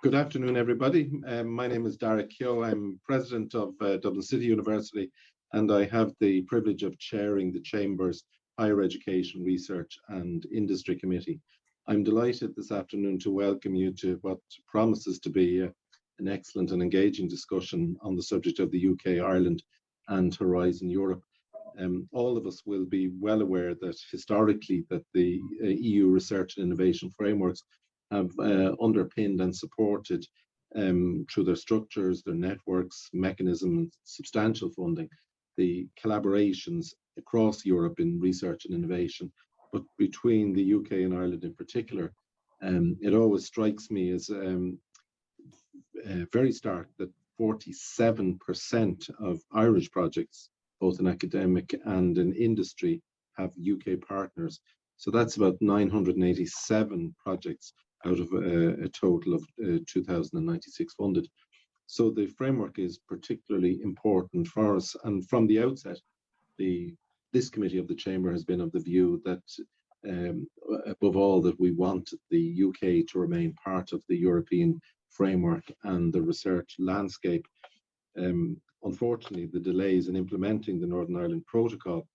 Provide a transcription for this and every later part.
Good afternoon, everybody. My name is Darragh Keogh. I'm president of Dublin City University, and I have the privilege of chairing the Chamber's Higher Education, Research and Industry Committee. I'm delighted this afternoon to welcome you to what promises to be an excellent and engaging discussion on the subject of the UK, Ireland and Horizon Europe. All of us will be well aware that historically that the EU Research and Innovation Frameworks have underpinned and supported through their structures, their networks, mechanisms, substantial funding, the collaborations across Europe in research and innovation, but between the UK and Ireland in particular. It always strikes me as very stark that 47% of Irish projects, both in academic and in industry, have UK partners. So that's about 987 projects out of a total of 2,096 funded. So the framework is particularly important for us. And from the outset, this committee of the Chamber has been of the view that above all, that we want the UK to remain part of the European framework and the research landscape. Unfortunately, the delays in implementing the Northern Ireland Protocol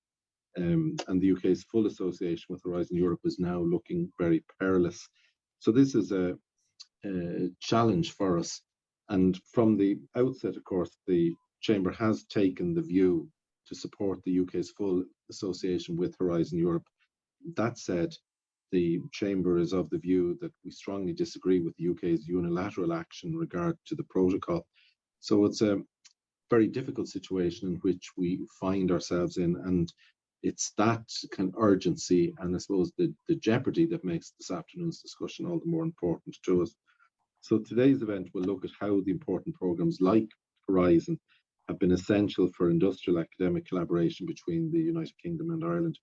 and the UK's full association with Horizon Europe is now looking very perilous. So this is a challenge for us. And from the outset, of course, the Chamber has taken the view to support the UK's full association with Horizon Europe. That said, the Chamber is of the view that we strongly disagree with the UK's unilateral action in regard to the protocol. So it's a very difficult situation in which we find ourselves in, and it's that kind of urgency and I suppose the jeopardy that makes this afternoon's discussion all the more important to us. So today's event will look at how the important programmes like Horizon have been essential for industrial academic collaboration between the United Kingdom and Ireland,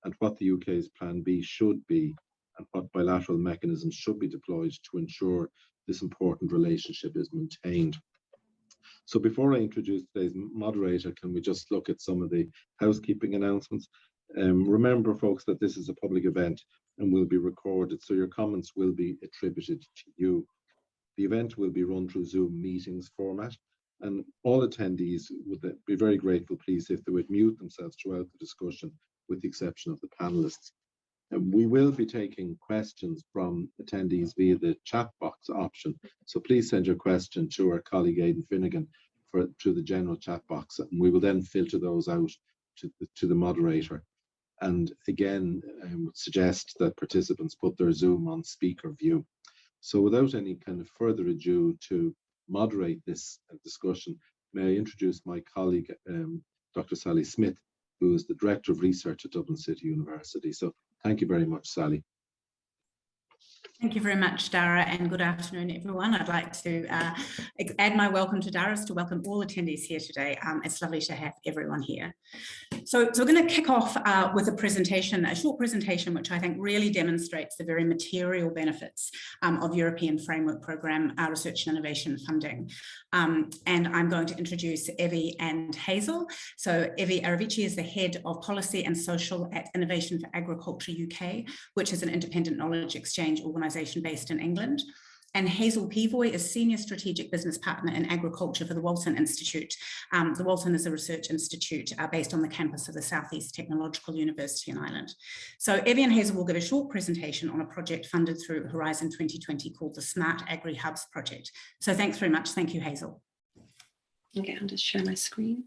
and what the UK's Plan B should be, and what bilateral mechanisms should be deployed to ensure this important relationship is maintained. So before I introduce today's moderator, can we just look at some of the housekeeping announcements? Remember, folks, that this is a public event and will be recorded, so your comments will be attributed to you. The event will be run through Zoom meetings format, and all attendees would be very grateful, please, if they would mute themselves throughout the discussion, with the exception of the panelists. We will be taking questions from attendees via the chat box option. So please send your question to our colleague Aidan Finnegan through the general chat box, and we will then filter those out to the moderator. And again, I would suggest that participants put their Zoom on speaker view. So without any kind of further ado, to moderate this discussion, may I introduce my colleague, Dr. Sally Smith, who is the Director of Research at Dublin City University. So thank you very much, Sally. Thank you very much, Darragh, and good afternoon, everyone. I'd like to add my welcome to Darragh's to welcome all attendees here today. It's lovely to have everyone here. So we're going to kick off with a short presentation, which I think really demonstrates the very material benefits of European Framework Programme research and innovation funding. And I'm going to introduce Evie and Hazel. So Evie Aravici is the Head of Policy and Social at Innovation for Agriculture UK, which is an independent knowledge exchange organisation based in England. And Hazel Pivoy is Senior Strategic Business Partner in Agriculture for the Walton Institute. The Walton is a research institute based on the campus of the South East Technological University in Ireland. So Evie and Hazel will give a short presentation on a project funded through Horizon 2020 called the Smart Agrihubs project. So thanks very much. Thank you, Hazel. Okay, I'll just share my screen.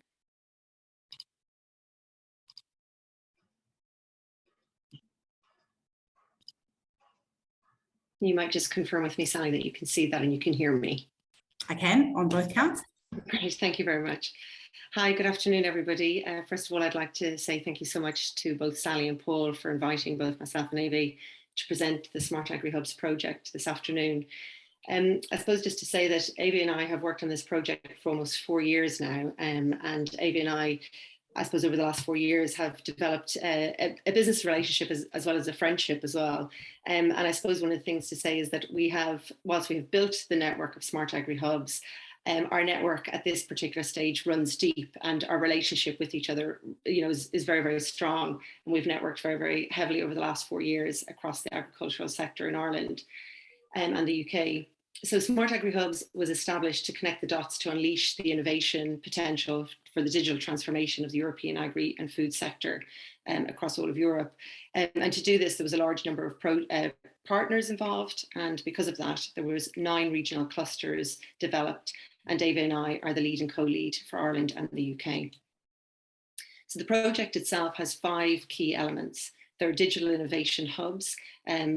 You might just confirm with me, Sally, that you can see that and you can hear me. I can, on both counts. Great, thank you very much. Hi, good afternoon, everybody. First of all, I'd like to say thank you so much to both Sally and Paul for inviting both myself and Evie to present the Smart Agrihubs project this afternoon. I suppose just to say that Evie and I have worked on this project for almost 4 years now, and Evie and I suppose over the last 4 years have developed a business relationship as well as a friendship as well. And I suppose one of the things to say is that whilst we have built the network of Smart Agrihubs, our network at this particular stage runs deep, and our relationship with each other, is very, very strong. And we've networked very, very heavily over the last 4 years across the agricultural sector in Ireland and the UK. So Smart Agrihubs was established to connect the dots to unleash the innovation potential for the digital transformation of the European agri and food sector across all of Europe. And to do this, there was a large number of partners involved. And because of that, there was 9 regional clusters developed. And David and I are the lead and co-lead for Ireland and the UK. So the project itself has 5 key elements. There are digital innovation hubs.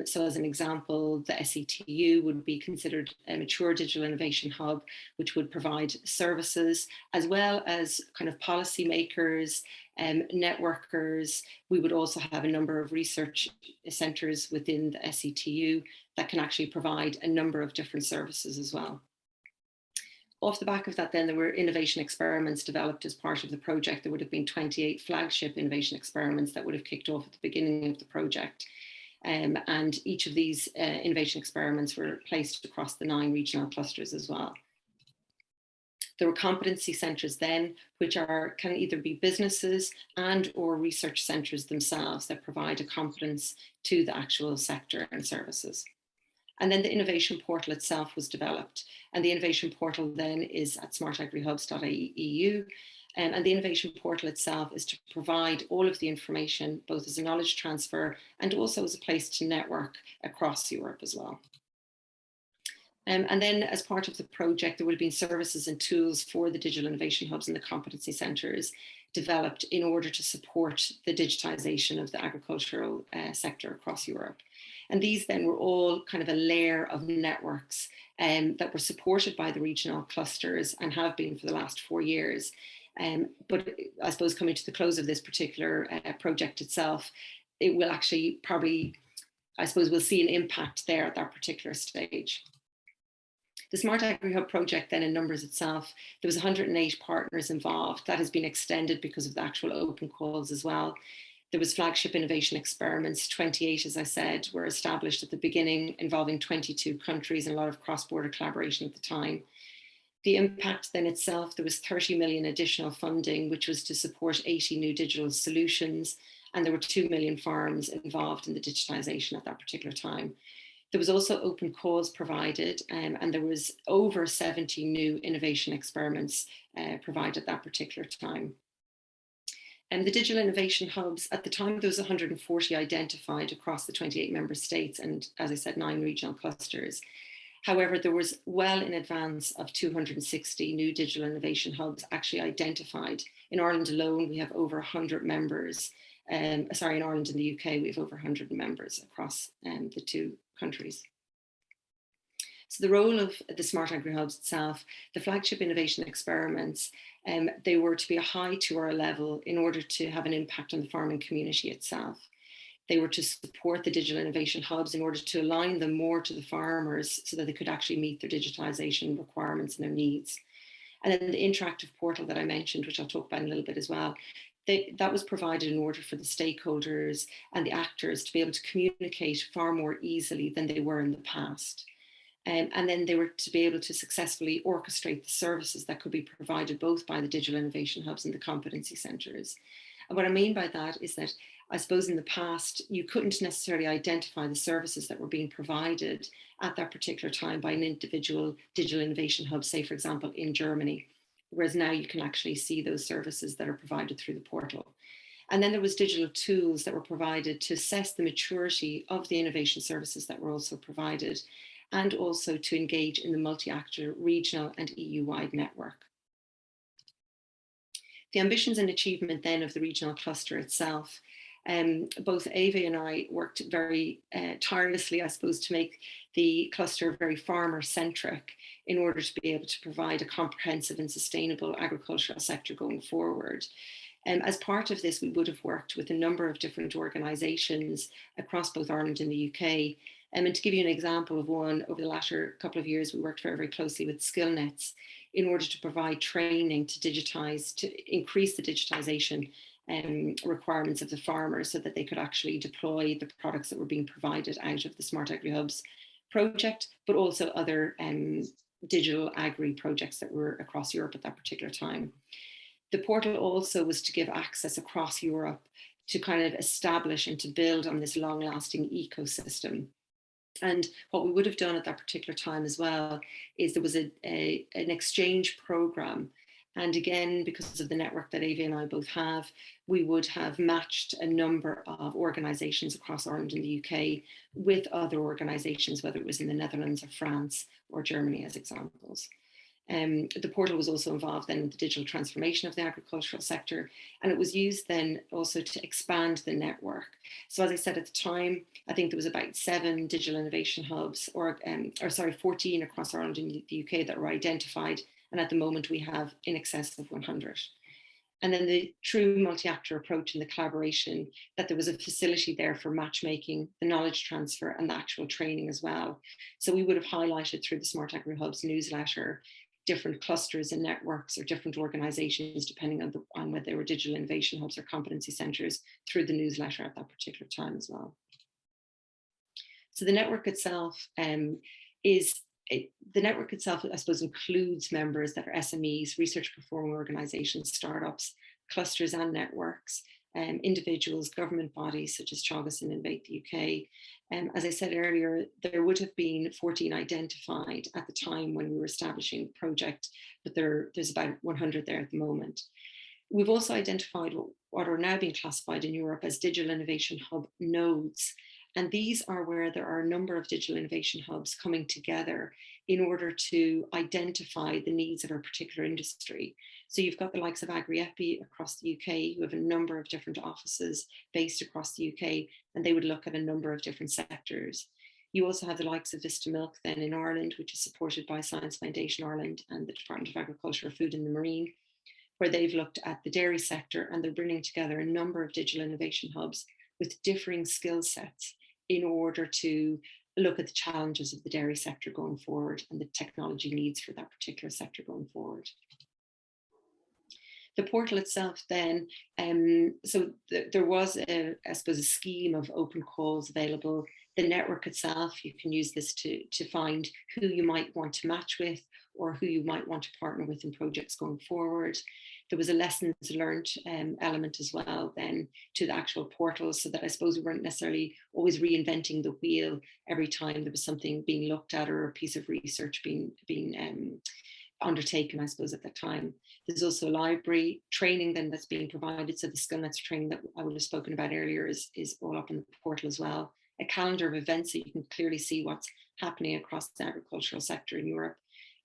So as an example, the SETU would be considered a mature digital innovation hub, which would provide services as well as kind of policymakers, networkers. We would also have a number of research centres within the SETU that can actually provide a number of different services as well. Off the back of that, then, there were innovation experiments developed as part of the project. There would have been 28 flagship innovation experiments that would have kicked off at the beginning of the project. And each of these innovation experiments were placed across the 9 regional clusters as well. There were competency centres then, which can either be businesses and or research centres themselves that provide a competence to the actual sector and services. And then the innovation portal itself was developed. And the innovation portal then is at smartagrihubs.eu. And the innovation portal itself is to provide all of the information, both as a knowledge transfer and also as a place to network across Europe as well. And then as part of the project, there would have been services and tools for the digital innovation hubs and the competency centres developed in order to support the digitisation of the agricultural sector across Europe. And these then were all kind of a layer of networks that were supported by the regional clusters and have been for the last 4 years. But I suppose coming to the close of this particular project itself, it will actually probably, I suppose we'll see an impact there at that particular stage. The Smart Agrihub project then in numbers itself, there was 108 partners involved. That has been extended because of the actual open calls as well. There was flagship innovation experiments, 28, as I said, were established at the beginning, involving 22 countries and a lot of cross-border collaboration at the time. The impact then itself, there was 30 million additional funding, which was to support 80 new digital solutions. And there were 2 million farms involved in the digitization at that particular time. There was also open calls provided, and there was over 70 new innovation experiments provided at that particular time. And the digital innovation hubs, at the time, there was 140 identified across the 28 member states and, as I said, 9 regional clusters. However, there was well in advance of 260 new digital innovation hubs actually identified. In Ireland alone, we have over 100 members. In Ireland and the UK, we have over 100 members across the 2 countries. So the role of the Smart Agrihubs itself, the flagship innovation experiments, they were to be a high 2R level in order to have an impact on the farming community itself. They were to support the digital innovation hubs in order to align them more to the farmers so that they could actually meet their digitalization requirements and their needs. And then the interactive portal that I mentioned, which I'll talk about in a little bit as well, that was provided in order for the stakeholders and the actors to be able to communicate far more easily than they were in the past. And then they were to be able to successfully orchestrate the services that could be provided both by the digital innovation hubs and the competency centres. And what I mean by that is that I suppose in the past, you couldn't necessarily identify the services that were being provided at that particular time by an individual digital innovation hub, say, for example, in Germany, whereas now you can actually see those services that are provided through the portal. And then there was digital tools that were provided to assess the maturity of the innovation services that were also provided, and also to engage in the multi-actor regional and EU-wide network. The ambitions and achievement then of the regional cluster itself, both Ava and I worked very tirelessly, I suppose, to make the cluster very farmer-centric in order to be able to provide a comprehensive and sustainable agricultural sector going forward. As part of this, we would have worked with a number of different organisations across both Ireland and the UK. And to give you an example of one, over the latter couple of years, we worked very, very closely with SkillNets in order to provide training to digitise, to increase the digitisation requirements of the farmers so that they could actually deploy the products that were being provided out of the Smart Agrihubs project, but also other digital agri projects that were across Europe at that particular time. The portal also was to give access across Europe to kind of establish and to build on this long-lasting ecosystem. And what we would have done at that particular time as well is there was an exchange program. And again, because of the network that Ava and I both have, we would have matched a number of organisations across Ireland and the UK with other organisations, whether it was in the Netherlands or France or Germany as examples. The portal was also involved then in the digital transformation of the agricultural sector, and it was used then also to expand the network. So as I said at the time, I think there was about 7 digital innovation hubs, or 14 across Ireland and the UK that were identified, and at the moment we have in excess of 100. And then the true multi-actor approach and the collaboration, that there was a facility there for matchmaking, the knowledge transfer and the actual training as well. So we would have highlighted through the Smart Agrihubs newsletter different clusters and networks or different organizations, depending on whether they were digital innovation hubs or competency centers, through the newsletter at that particular time as well. So the network itself I suppose, includes members that are SMEs, research performing organizations, startups, clusters and networks, individuals, government bodies such as Teagasc and Innovate the UK. As I said earlier, there would have been 14 identified at the time when we were establishing the project, but there's about 100 there at the moment. We've also identified what are now being classified in Europe as digital innovation hub nodes. And these are where there are a number of digital innovation hubs coming together in order to identify the needs of a particular industry. So you've got the likes of Agrihubs across the UK, who have a number of different offices based across the UK, and they would look at a number of different sectors. You also have the likes of Vista Milk then in Ireland, which is supported by Science Foundation Ireland and the Department of Agriculture, Food and the Marine, where they've looked at the dairy sector, and they're bringing together a number of digital innovation hubs with differing skill sets in order to look at the challenges of the dairy sector going forward and the technology needs for that particular sector going forward. The portal itself then, there was, I suppose, a scheme of open calls available. The network itself, you can use this to find who you might want to match with or who you might want to partner with in projects going forward. There was a lessons learned element as well then to the actual portal, so that I suppose we weren't necessarily always reinventing the wheel every time there was something being looked at or a piece of research being undertaken, I suppose, at that time. There's also a library training then that's being provided. So the SkillNets training that I would have spoken about earlier is all up in the portal as well. A calendar of events so you can clearly see what's happening across the agricultural sector in Europe.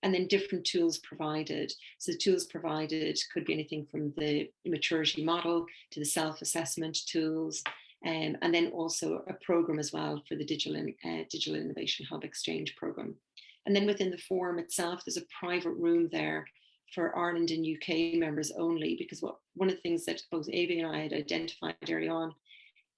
And then different tools provided. So the tools provided could be anything from the maturity model to the self-assessment tools, and then also a program as well for the Digital Innovation Hub Exchange program. And then within the forum itself, there's a private room there for Ireland and UK members only, because one of the things that both Ava and I had identified early on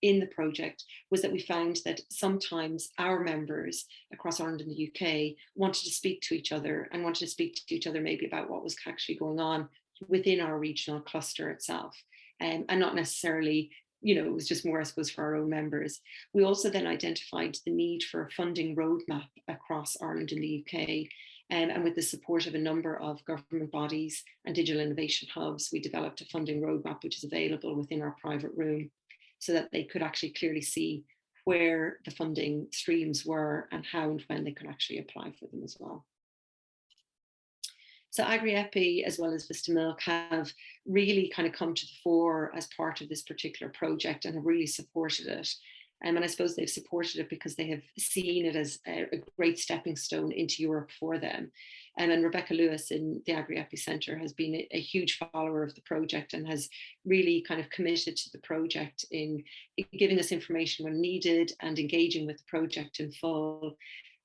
in the project was that we found that sometimes our members across Ireland and the UK wanted to speak to each other and wanted to speak to each other maybe about what was actually going on within our regional cluster itself, and not necessarily, it was just more, I suppose, for our own members. We also then identified the need for a funding roadmap across Ireland and the UK. And with the support of a number of government bodies and digital innovation hubs, we developed a funding roadmap which is available within our private room, so that they could actually clearly see where the funding streams were and how and when they could actually apply for them as well. So Agrihubs, as well as Vista Milk, have really kind of come to the fore as part of this particular project and have really supported it. And I suppose they've supported it because they have seen it as a great stepping stone into Europe for them. And Rebecca Lewis in the Agrihubs Centre has been a huge follower of the project and has really kind of committed to the project in giving us information when needed and engaging with the project in full.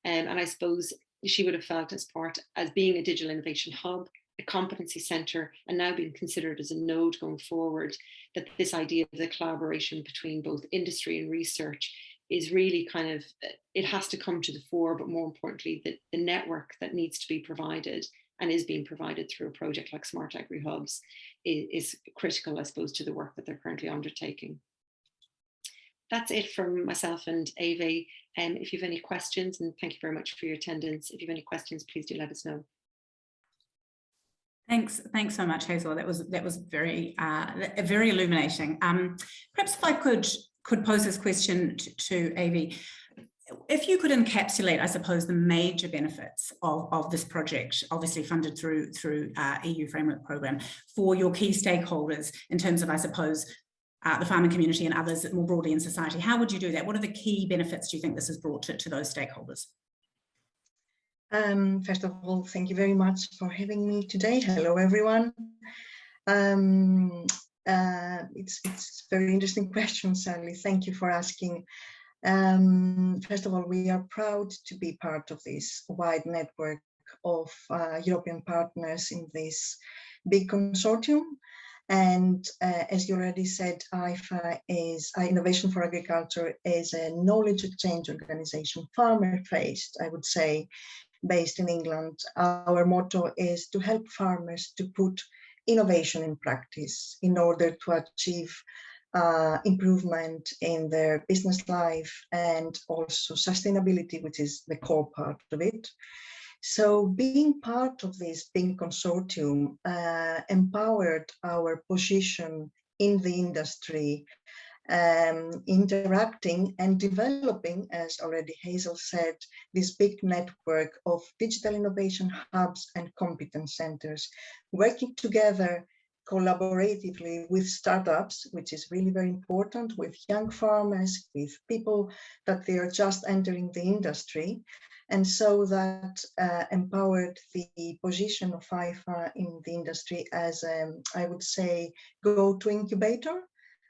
And I suppose she would have felt as being a digital innovation hub, a competency centre, and now being considered as a node going forward, that this idea of the collaboration between both industry and research is really kind of, it has to come to the fore, but more importantly, the network that needs to be provided and is being provided through a project like Smart Agrihubs is critical, I suppose, to the work that they're currently undertaking. That's it from myself and Ava. If you have any questions, and thank you very much for your attendance. If you have any questions, please do let us know. Thanks so much, Hazel. That was very very illuminating. Perhaps if I could pose this question to Avi. if you could encapsulate, I suppose, the major benefits of this project, obviously funded through EU Framework Program, for your key stakeholders in terms of, I suppose, the farming community and others more broadly in society, how would you do that? What are the key benefits do you think this has brought to those stakeholders? First of all, thank you very much for having me today. Hello, everyone. It's a very interesting question, Sally. Thank you for asking. First of all, we are proud to be part of this wide network of European partners in this big consortium. And as you already said, IFA is Innovation for Agriculture, is a knowledge exchange organization, farmer-faced, I would say, based in England. Our motto is to help farmers to put innovation in practice in order to achieve improvement in their business life and also sustainability, which is the core part of it. So being part of this big consortium empowered our position in the industry, interacting and developing, as already Hazel said, this big network of digital innovation hubs and competence centers, working together collaboratively with startups, which is really very important, with young farmers, with people that they are just entering the industry. And so that empowered the position of IFA in the industry as, I would say, go-to incubator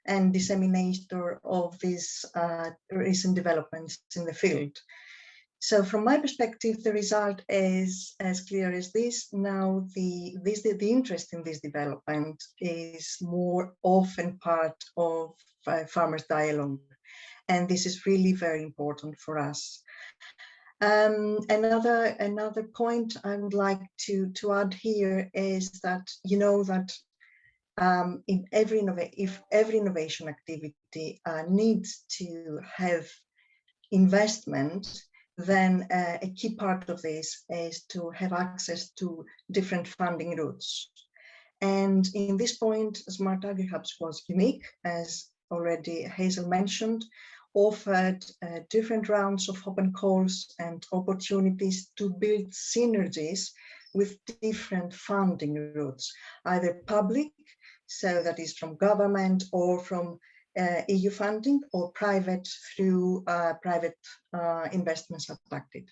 and disseminator of these recent developments in the field. So from my perspective, the result is as clear as this. Now, the interest in this development is more often part of farmers' dialogue. And this is really very important for us. Another point I would like to add here is that, you know, that in every innovation activity needs to have investment, then a key part of this is to have access to different funding routes. And in this point, Smart Agrihubs was unique, as already Hazel mentioned, offered different rounds of open calls and opportunities to build synergies with different funding routes, either public, so that is from government or from EU funding, or private through private investments attracted.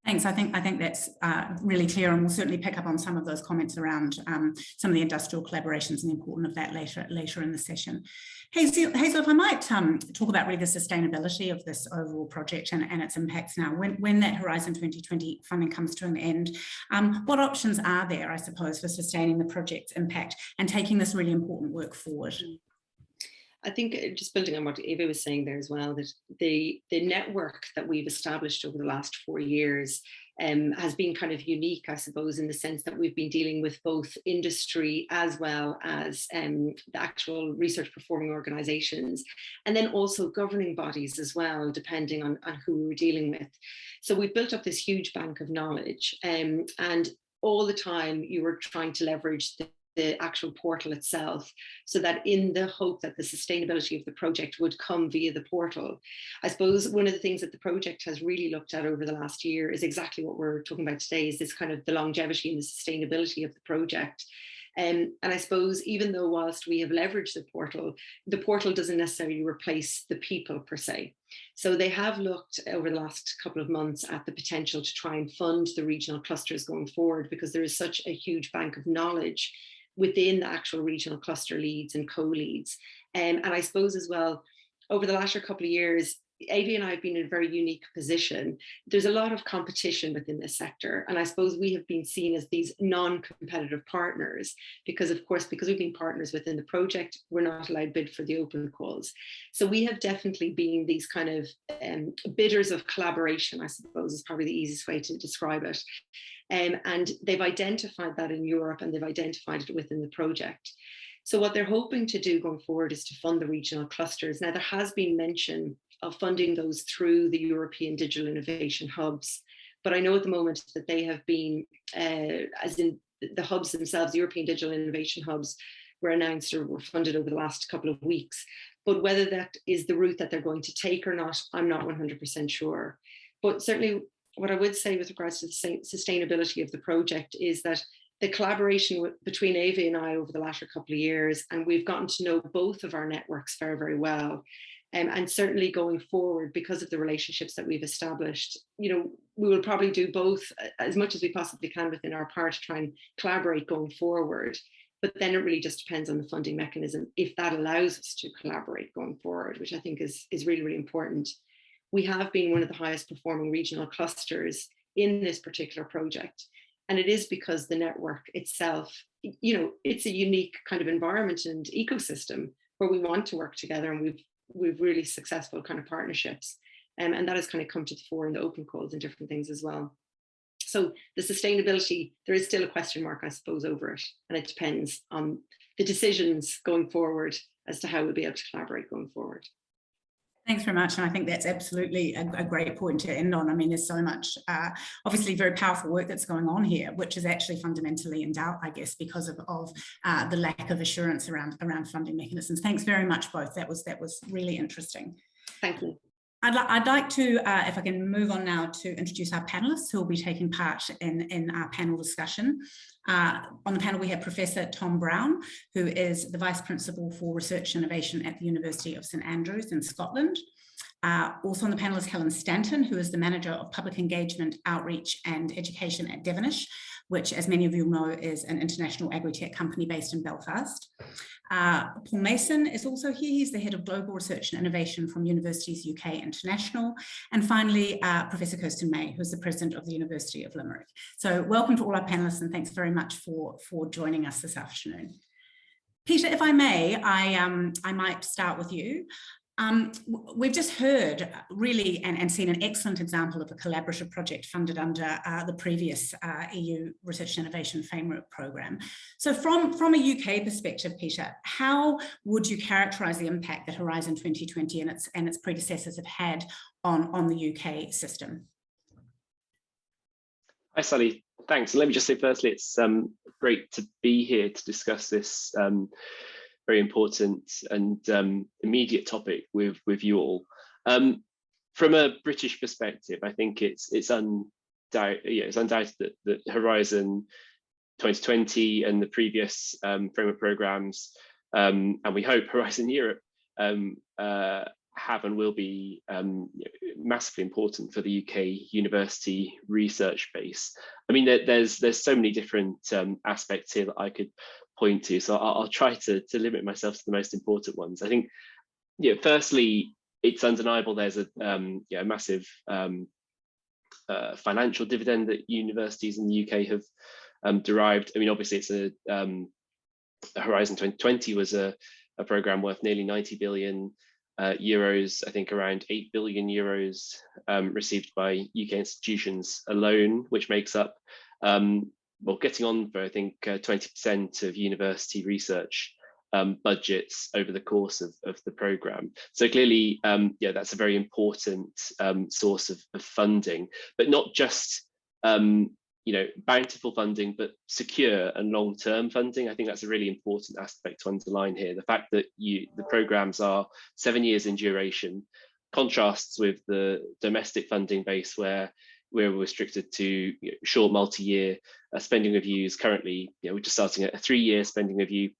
Thanks. I think that's really clear, and we'll certainly pick up on some of those comments around some of the industrial collaborations and the importance of that later in the session. Hazel, if I might talk about really the sustainability of this overall project and its impacts now, when that Horizon 2020 funding comes to an end, what options are there, I suppose, for sustaining the project's impact and taking this really important work forward? I think just building on what Eva was saying there as well, that the network that we've established over the last 4 years has been kind of unique, I suppose, in the sense that we've been dealing with both industry as well as the actual research performing organisations, and then also governing bodies as well, depending on who we were dealing with. So we've built up this huge bank of knowledge, and all the time you were trying to leverage the actual portal itself, so that in the hope that the sustainability of the project would come via the portal. I suppose one of the things that the project has really looked at over the last year is exactly what we're talking about today, is this kind of the longevity and the sustainability of the project. And I suppose even though whilst we have leveraged the portal doesn't necessarily replace the people per se. So they have looked over the last couple of months at the potential to try and fund the regional clusters going forward, because there is such a huge bank of knowledge within the actual regional cluster leads and co-leads. And I suppose as well, over the latter couple of years, Avi and I have been in a very unique position. There's a lot of competition within this sector. And I suppose we have been seen as these non-competitive partners because, of course, because we've been partners within the project, we're not allowed bid for the open calls. So we have definitely been these kind of bidders of collaboration, I suppose is probably the easiest way to describe it. And they've identified that in Europe, and they've identified it within the project. So what they're hoping to do going forward is to fund the regional clusters. Now, there has been mention of funding those through the European Digital Innovation Hubs, but I know at the moment that they have been, as in the hubs themselves, the European Digital Innovation Hubs were announced or were funded over the last couple of weeks. But whether that is the route that they're going to take or not, I'm not 100% sure. But certainly what I would say with regards to the sustainability of the project is that the collaboration between Avi and I over the latter couple of years, and we've gotten to know both of our networks very, very well. And certainly going forward, because of the relationships that we've established, you know, we will probably do both as much as we possibly can within our part to try and collaborate going forward. But then it really just depends on the funding mechanism, if that allows us to collaborate going forward, which I think is really, really important. We have been one of the highest performing regional clusters in this particular project. And it is because the network itself, you know, it's a unique kind of environment and ecosystem where we want to work together, and we've really successful kind of partnerships. And that has kind of come to the fore in the open calls and different things as well. So the sustainability, there is still a question mark, I suppose, over it. And it depends on the decisions going forward as to how we'll be able to collaborate going forward. Thanks very much. And I think that's absolutely a great point to end on. I mean, there's so much, obviously very powerful work that's going on here, which is actually fundamentally in doubt, I guess, because of the lack of assurance around funding mechanisms. Thanks very much, both. That was really interesting. Thank you. I'd like to, if I can move on now, to introduce our panelists who will be taking part in our panel discussion. On the panel, we have Professor Tom Brown, who is the Vice Principal for Research Innovation at the University of St Andrews in Scotland. Also on the panel is Helen Stanton, who is the Manager of Public Engagement, Outreach and Education at Devonish, which, as many of you know, is an international agri-tech company based in Belfast. Paul Mason is also here. He's the Head of Global Research and Innovation from Universities UK International. And finally, Professor Kirsten May, who's the President of the University of Limerick. So welcome to all our panelists, and thanks very much for joining us this afternoon. Peter, if I may, I might start with you. We've just heard really and seen an excellent example of a collaborative project funded under the previous EU Research and Innovation Framework programme. So from a UK perspective, Peter, how would you characterise the impact that Horizon 2020 and its predecessors have had on the UK system? Hi, Sally. Thanks. And let me just say firstly, it's great to be here to discuss this very important and immediate topic with you all. From a British perspective, I think it's undoubted that Horizon 2020 and the previous framework programs, and we hope Horizon Europe, have and will be massively important for the UK university research base. I mean, there's so many different aspects here that I could point to, so I'll try to limit myself to the most important ones. I think, firstly, it's undeniable there's a massive financial dividend that universities in the UK have derived. I mean, obviously, it's Horizon 2020 was a program worth nearly 90 billion euros. I think around 8 billion euros received by UK institutions alone, which makes up getting on for, I think, 20% of university research budgets over the course of the programme. So clearly, that's a very important source of funding, but not just bountiful funding, but secure and long-term funding. I think that's a really important aspect to underline here. The fact that the programmes are 7 years in duration contrasts with the domestic funding base, where we're restricted to short multi-year spending reviews. Currently, we're just starting at a 3-year spending review.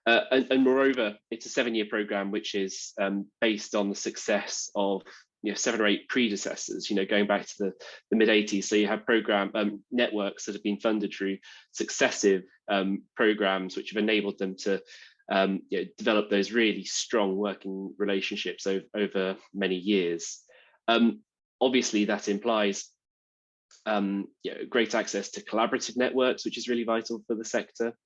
And moreover, it's a 7-year programme which is based on the success of 7 or 8 predecessors, going back to the mid-80s. So you have program networks that have been funded through successive programs, which have enabled them to develop those really strong working relationships over many years. Obviously, that implies great access to collaborative networks, which is really vital for the sector.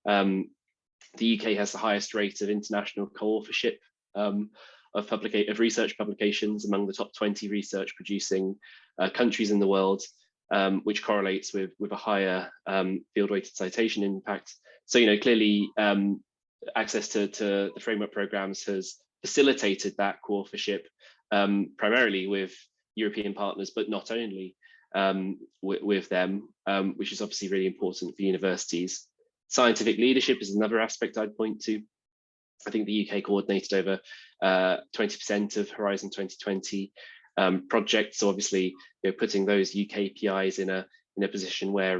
The UK has the highest rate of international co-authorship of research publications among the top 20 research producing countries in the world, which correlates with a higher field-weighted citation impact. So, clearly access to the framework programs has facilitated that co-authorship primarily with European partners, but not only with them, which is obviously really important for universities. Scientific leadership is another aspect I'd point to. I think the UK coordinated over 20% of Horizon 2020 projects. So obviously, putting those UK PIs in a position where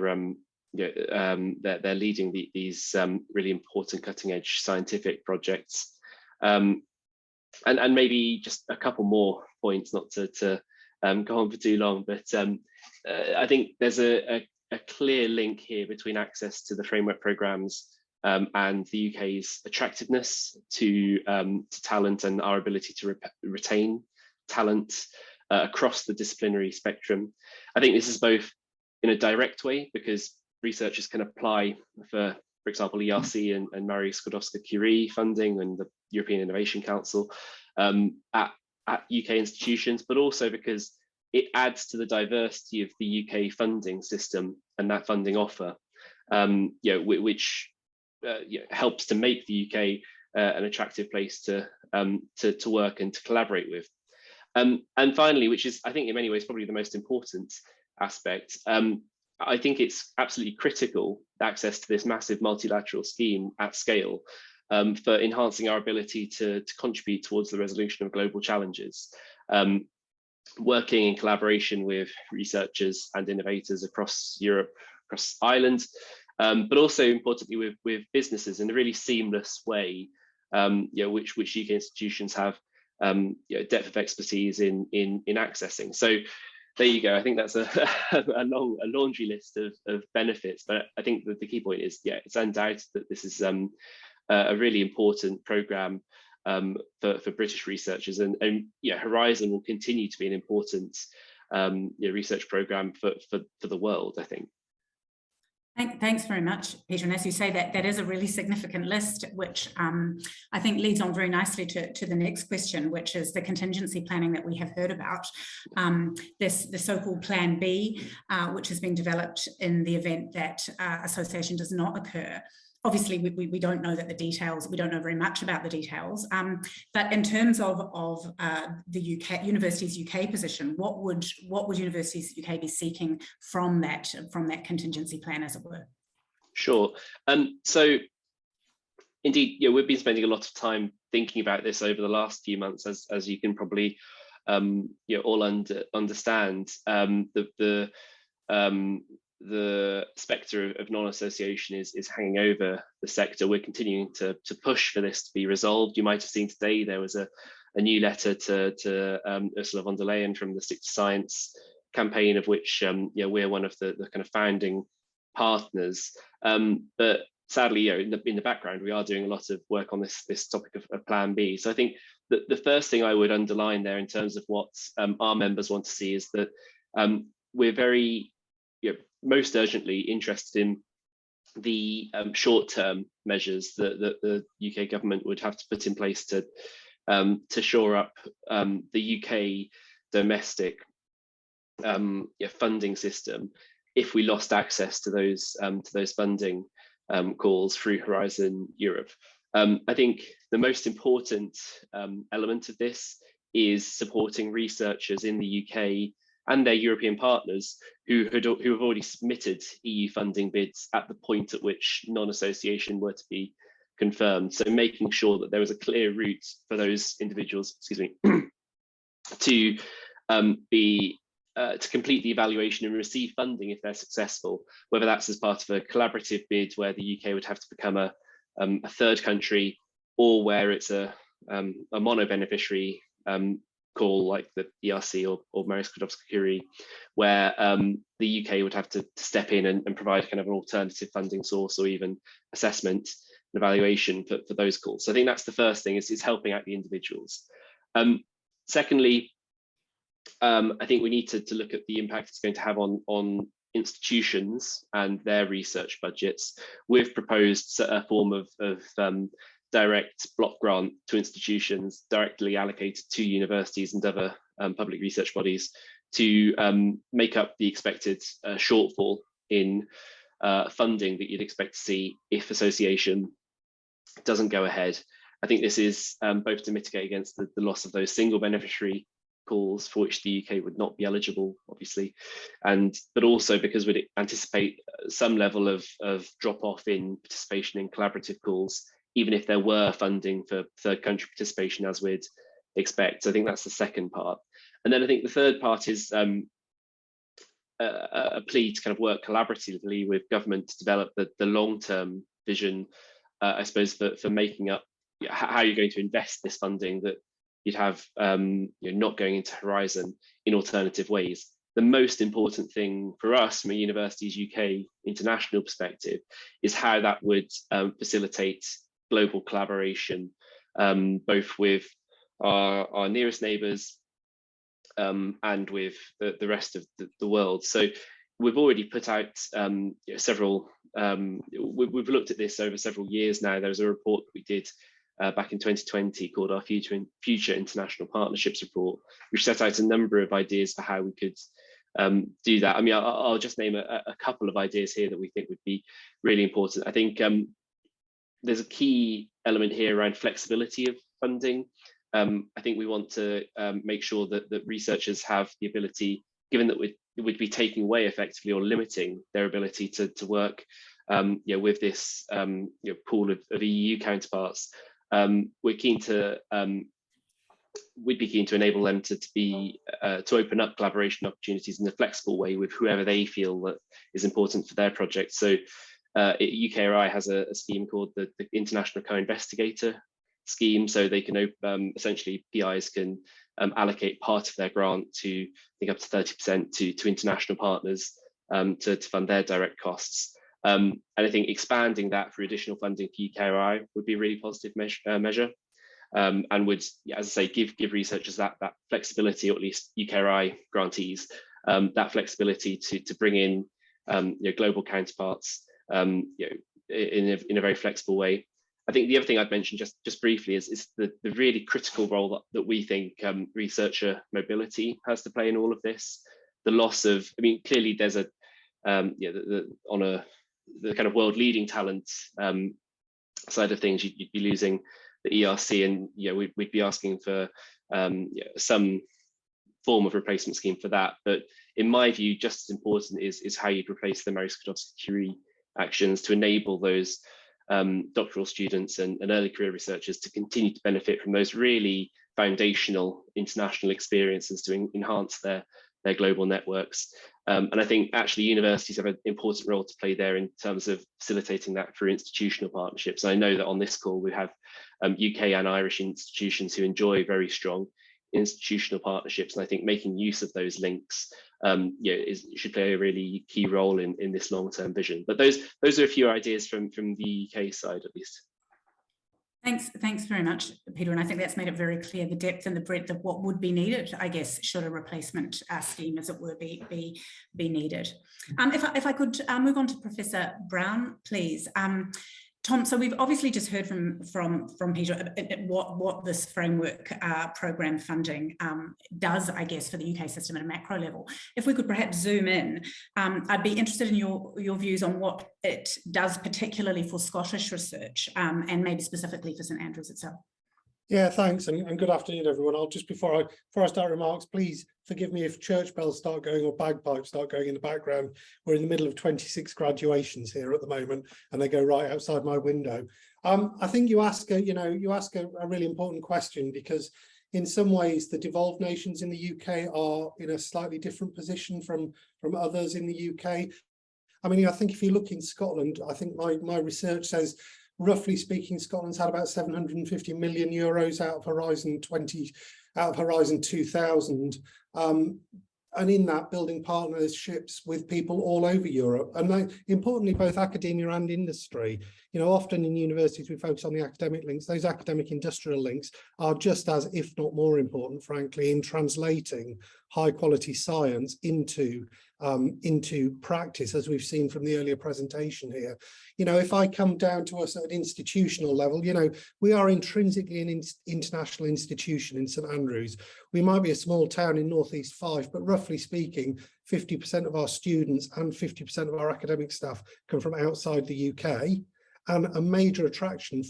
they're leading these really important cutting-edge scientific projects. And maybe just a couple more points, not to go on for too long, but I think there's a clear link here between access to the framework programs and the UK's attractiveness to talent and our ability to retain talent across the disciplinary spectrum. I think this is both in a direct way, because researchers can apply for example, ERC and Marie Skłodowska-Curie funding and the European Innovation Council at UK institutions, but also because it adds to the diversity of the UK funding system and that funding offer, which helps to make the UK an attractive place to work and to collaborate with. And finally, which is, I think, in many ways probably the most important aspect, I think it's absolutely critical access to this massive multilateral scheme at scale for enhancing our ability to contribute towards the resolution of global challenges. Working in collaboration with researchers and innovators across Europe, across Ireland, but also importantly with businesses in a really seamless way, which UK institutions have depth of expertise in accessing. So there you go. I think that's a laundry list of benefits, but I think that the key point is, it's undoubted that this is a really important programme for British researchers, and Horizon will continue to be an important research programme for the world, I think. Thanks very much, Peter. And as you say, that is a really significant list, which I think leads on very nicely to the next question, which is the contingency planning that we have heard about. The so-called Plan B, which has been developed in the event that association does not occur. Obviously, we don't know that the details, we don't know very much about the details, but in terms of the UK Universities UK position, what would Universities UK be seeking from that contingency plan, as it were? Sure. So indeed, we've been spending a lot of time thinking about this over the last few months, as you can probably all understand. The spectre of non-association is hanging over the sector. We're continuing to push for this to be resolved. You might have seen today there was a new letter to Ursula von der Leyen from the Stick to Science campaign, of which we're one of the kind of founding partners. But sadly, in the background, we are doing a lot of work on this topic of Plan B. So I think that the first thing I would underline there in terms of what our members want to see is that we're very most urgently interested in the short-term measures that the UK government would have to put in place to shore up the UK domestic funding system if we lost access to those funding calls through Horizon Europe. I think the most important element of this is supporting researchers in the UK and their European partners who have already submitted EU funding bids at the point at which non-association were to be confirmed. So making sure that there was a clear route for those individuals, to complete the evaluation and receive funding if they're successful, whether that's as part of a collaborative bid where the UK would have to become a third country, or where it's a mono beneficiary call like the ERC or Marie Skłodowska-Curie, where the UK would have to step in and provide kind of an alternative funding source or even assessment and evaluation for those calls. So I think that's the first thing, is helping out the individuals. Secondly, I think we need to look at the impact it's going to have on institutions and their research budgets. We've proposed a form of direct block grant to institutions directly allocated to universities and other public research bodies to make up the expected shortfall in funding that you'd expect to see if association doesn't go ahead. I think this is both to mitigate against the loss of those single beneficiary calls for which the UK would not be eligible, obviously, but also because we'd anticipate some level of drop off in participation in collaborative calls even if there were funding for third country participation as we'd expect. So I think that's the second part. And then I think the third part is a plea to kind of work collaboratively with government to develop the long-term vision, I suppose, for making up how you're going to invest this funding that you'd have not going into Horizon in alternative ways. The most important thing for us from a university's UK international perspective is how that would facilitate global collaboration, both with our nearest neighbours and with the rest of the world. So we've already put out several, we've looked at this over several years now. There was a report that we did back in 2020 called our Future International Partnerships Report, which set out a number of ideas for how we could do that. I mean, I'll just name a couple of ideas here that we think would be really important. I think there's a key element here around flexibility of funding. I think we want to make sure that researchers have the ability, given that it would be taking away effectively or limiting their ability to work with this pool of EU counterparts. We're keen to we'd be keen to enable them to open up collaboration opportunities in a flexible way with whoever they feel that is important for their project. So UK R&I has a scheme called the International Co-Investigator scheme, so they can essentially PIs can allocate part of their grant to, I think, up to 30% to international partners to fund their direct costs. And I think expanding that through additional funding for UK R&I would be a really positive measure. And would, as I say, give researchers that flexibility, or at least UK R&I grantees, that flexibility to bring in global counterparts in a very flexible way. I think the other thing I'd mention just briefly is the really critical role that we think researcher mobility has to play in all of this. The loss of, I mean, clearly there's a the kind of world leading talent side of things, you'd be losing the ERC, and we'd be asking for some form of replacement scheme for that. But in my view, just as important is how you'd replace the Marie Skłodowska-Curie actions to enable those doctoral students and early career researchers to continue to benefit from those really foundational international experiences to enhance their global networks. And I think actually universities have an important role to play there in terms of facilitating that through institutional partnerships. I know that on this call we have UK and Irish institutions who enjoy very strong institutional partnerships, and I think making use of those links should play a really key role in this long-term vision. But those are a few ideas from the UK side, at least. Thanks very much, Peter. And I think that's made it very clear the depth and the breadth of what would be needed, I guess, should a replacement scheme, as it were, be needed. If I could move on to Professor Brown, please. Tom, so we've obviously just heard from Peter what this framework program funding does, I guess, for the UK system at a macro level. If we could perhaps zoom in, I'd be interested in your views on what it does particularly for Scottish research and maybe specifically for St Andrews itself. Yeah, thanks, and good afternoon, everyone. I'll just before I start remarks, please forgive me if church bells start going or bagpipes start going in the background. We're in the middle of 26 graduations here at the moment, and they go right outside my window. I think you ask a really important question, because in some ways the devolved nations in the UK are in a slightly different position from others in the UK. I mean, I think if you look in Scotland, I think my research says, roughly speaking, Scotland's had about 750 million euros out of Horizon 2000, and in that, building partnerships with people all over Europe, and importantly, both academia and industry. Often in universities we focus on the academic links. Those academic industrial links are just as, if not more important, frankly, in translating high quality science into practice, as we've seen from the earlier presentation here. If I come down to us at an institutional level, we are intrinsically an international institution in St Andrews. We might be a small town in Northeast Fife, but roughly speaking, 50% of our students and 50% of our academic staff come from outside the UK. And a major attraction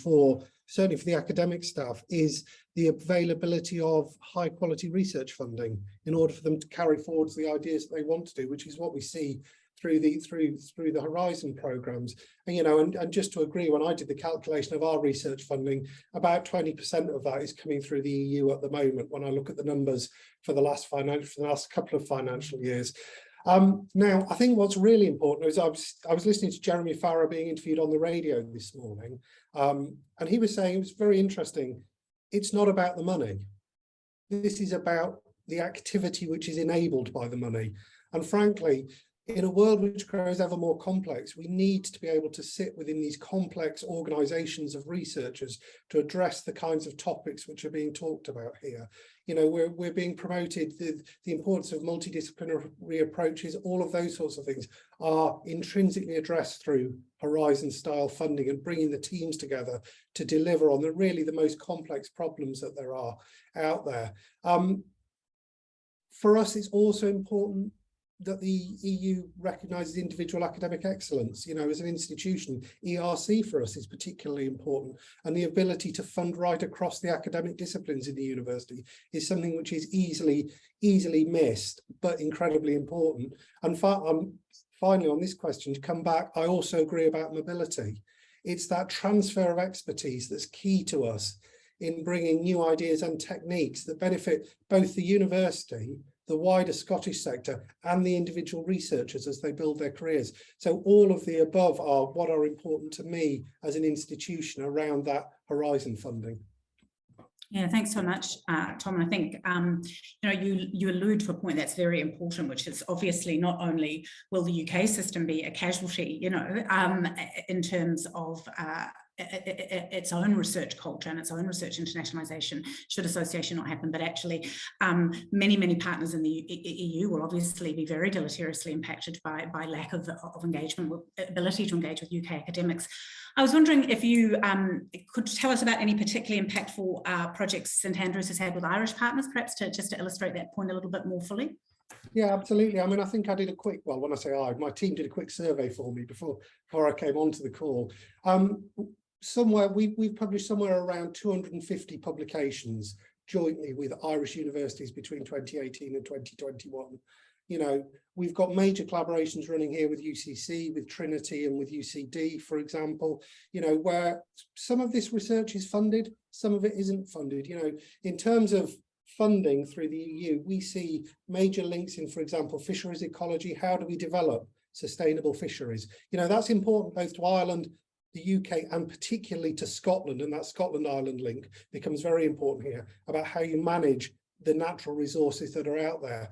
certainly for the academic staff, is the availability of high quality research funding in order for them to carry forward the ideas that they want to do, which is what we see through the Horizon programs. And and just to agree, when I did the calculation of our research funding, about 20% of that is coming through the EU at the moment, when I look at the numbers for the last couple of financial years. Now, I think what's really important is I was listening to Jeremy Farrar being interviewed on the radio this morning, and he was saying, it was very interesting, it's not about the money. This is about the activity which is enabled by the money. And frankly, in a world which grows ever more complex, we need to be able to sit within these complex organizations of researchers to address the kinds of topics which are being talked about here. We're being promoted, the importance of multidisciplinary approaches, all of those sorts of things are intrinsically addressed through Horizon style funding and bringing the teams together to deliver on the most complex problems that there are out there. For us, it's also important that the EU recognises individual academic excellence. As an institution, ERC for us is particularly important, and the ability to fund right across the academic disciplines in the university is something which is easily missed, but incredibly important. And finally, on this question, to come back, I also agree about mobility. It's that transfer of expertise that's key to us in bringing new ideas and techniques that benefit both the university, the wider Scottish sector, and the individual researchers as they build their careers. So all of the above are what are important to me as an institution around that Horizon funding. Yeah, thanks so much, Tom. I think you allude to a point that's very important, which is obviously not only will the UK system be a casualty, in terms of its own research culture and its own research internationalization should association not happen, but actually many partners in the EU will obviously be very deleteriously impacted by lack of engagement, ability to engage with UK academics. I was wondering if you could tell us about any particularly impactful projects St Andrews has had with Irish partners, perhaps just to illustrate that point a little bit more fully. Yeah, absolutely. I mean, I think I did a quick, well, when I say my team did a quick survey for me before I came onto the call. We've published somewhere around 250 publications jointly with Irish universities between 2018 and 2021. We've got major collaborations running here with UCC, with Trinity, and with UCD, for example, where some of this research is funded, some of it isn't funded. In terms of funding through the EU, we see major links in, for example, fisheries ecology. How do we develop sustainable fisheries? That's important both to Ireland, the UK, and particularly to Scotland, and that Scotland-Ireland link becomes very important here about how you manage the natural resources that are out there.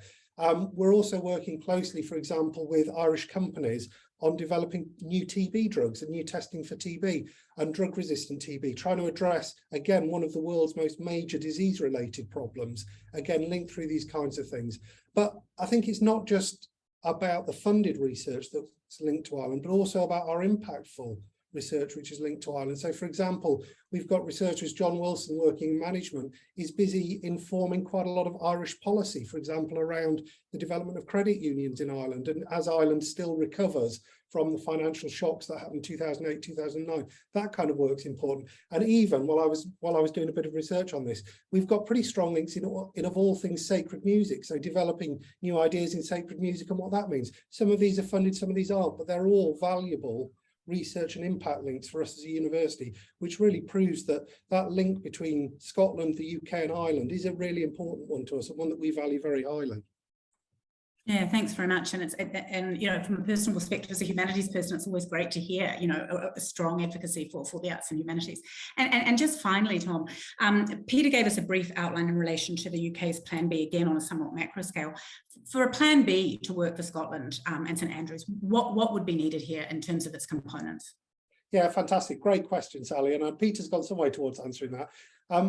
We're also working closely, for example, with Irish companies on developing new TB drugs and new testing for TB and drug-resistant TB, trying to address, again, one of the world's most major disease-related problems, again, linked through these kinds of things. But I think it's not just about the funded research that's linked to Ireland, but also about our impactful research which is linked to Ireland. So, for example, we've got researchers, John Wilson, working in management, is busy informing quite a lot of Irish policy, for example, around the development of credit unions in Ireland. And as Ireland still recovers from the financial shocks that happened in 2008, 2009, that kind of work's important. And even while I was doing a bit of research on this, we've got pretty strong links in of all things sacred music. So developing new ideas in sacred music and what that means. Some of these are funded, some of these aren't, but they're all valuable research and impact links for us as a university, which really proves that that link between Scotland, the UK and Ireland is a really important one to us, and one that we value very highly. Yeah, thanks very much. And from a personal perspective, as a humanities person, it's always great to hear, a strong advocacy for the arts and humanities. And just finally, Tom, Peter gave us a brief outline in relation to the UK's Plan B, again on a somewhat macro scale. For a Plan B to work for Scotland and St Andrews, what would be needed here in terms of its components? Yeah, fantastic. Great question, Sally. And Peter's gone some way towards answering that.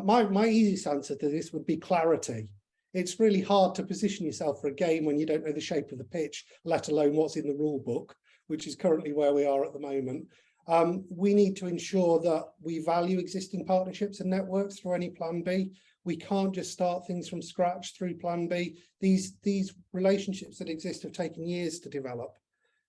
My easiest answer to this would be clarity. It's really hard to position yourself for a game when you don't know the shape of the pitch, let alone what's in the rule book, which is currently where we are at the moment. We need to ensure that we value existing partnerships and networks through any Plan B. We can't just start things from scratch through Plan B. These relationships that exist have taken years to develop,